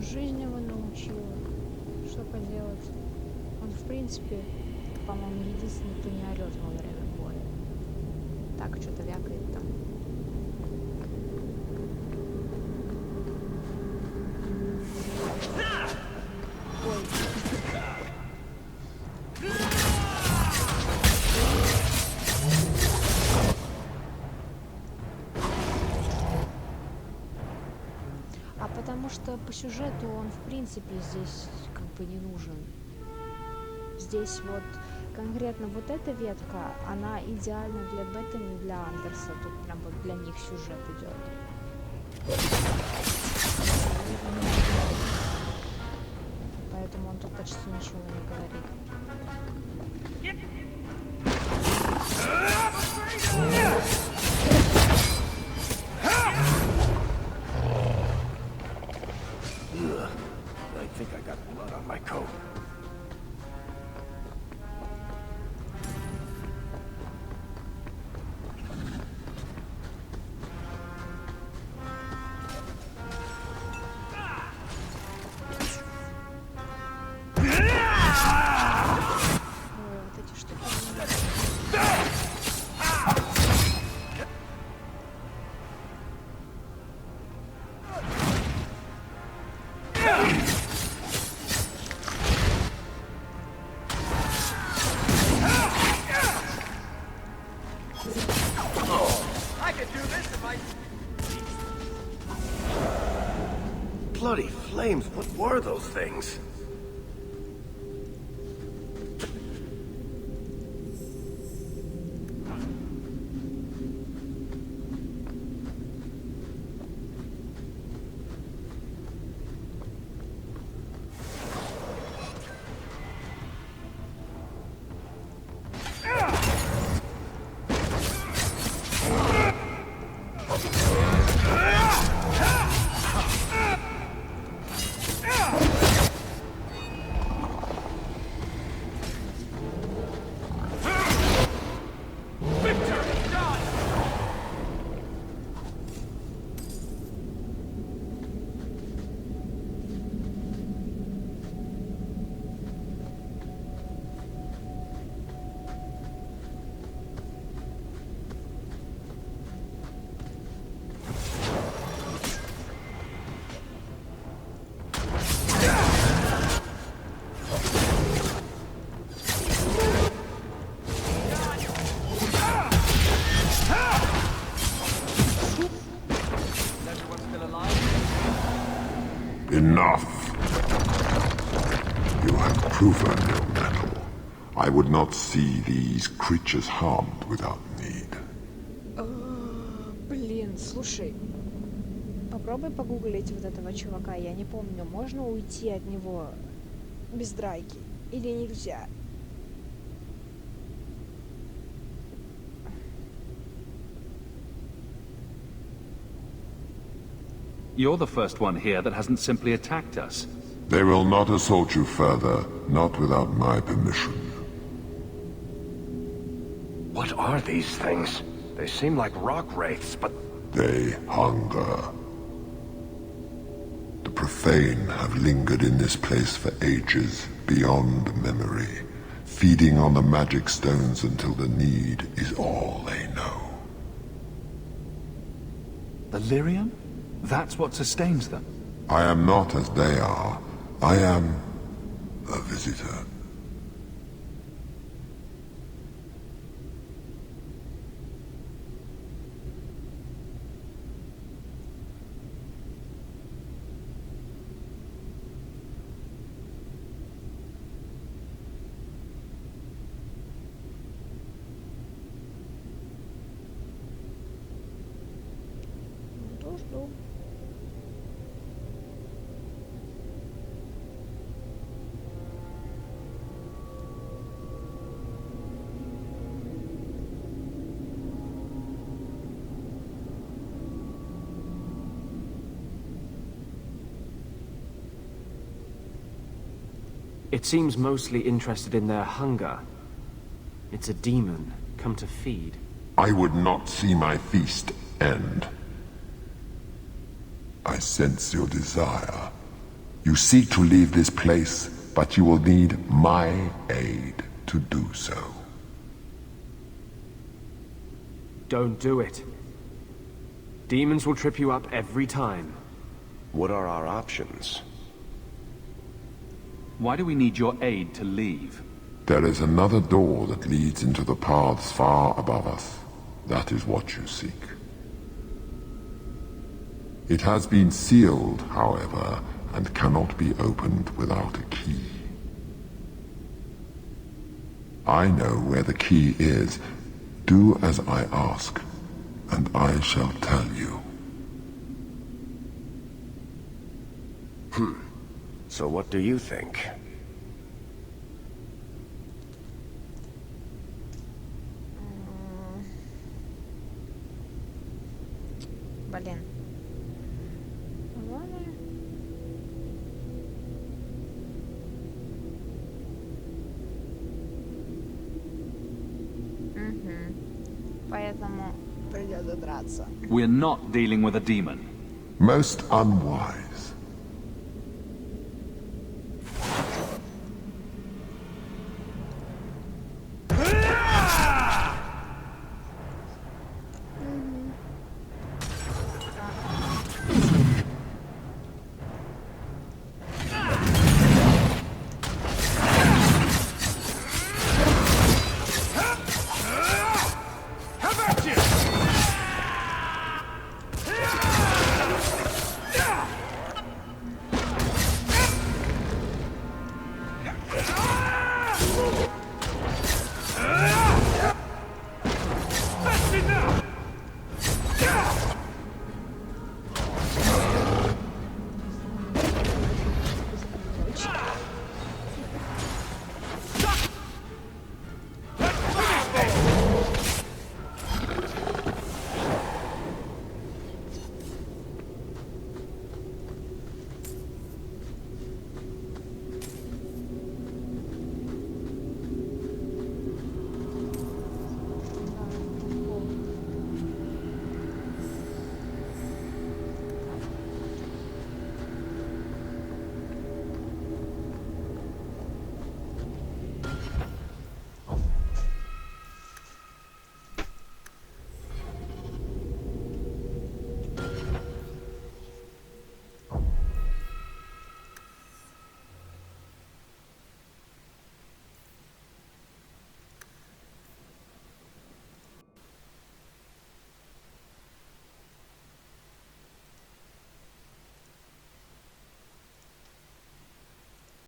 жизнь его научила. Что поделать? Он, в принципе, по-моему, единственный, кто не орет во время боя. Так, что-то вякает там. Ой. А потому что по сюжету он, в принципе, здесь как бы не нужен. Здесь вот конкретно вот эта ветка, она идеальна для Беттани и для Андерса. Тут прям вот для них сюжет идет. Поэтому он тут почти ничего не говорит. I think I got blood on my coat. Bloody flames, what were those things? Enough. You have proven your mettle. I would not see these creatures harmed without need. Блин, слушай. Попробуй погуглить вот этого чувака. Я не помню, можно уйти от него без драки или нельзя? You're the first one here that hasn't simply attacked us. They will not assault you further, not without my permission. What are these things? They seem like rock wraiths, but... They hunger. The profane have lingered in this place for ages, beyond memory, feeding on the magic stones until the need is all they know. The lyrium? That's what sustains them. I am not as they are. I am a visitor. Жду. It seems mostly interested in their hunger. It's a demon, come to feed. I would not see my feast end. I sense your desire. You seek to leave this place, but you will need my aid to do so. Don't do it. Demons will trip you up every time. What are our options? Why do we need your aid to leave? There is another door that leads into the paths far above us. That is what you seek. It has been sealed, however, and cannot be opened without a key. I know where the key is. Do as I ask, and I shall tell you. So what do you think? Блин. Поэтому придется драться. We're not dealing with a demon. Most unwise.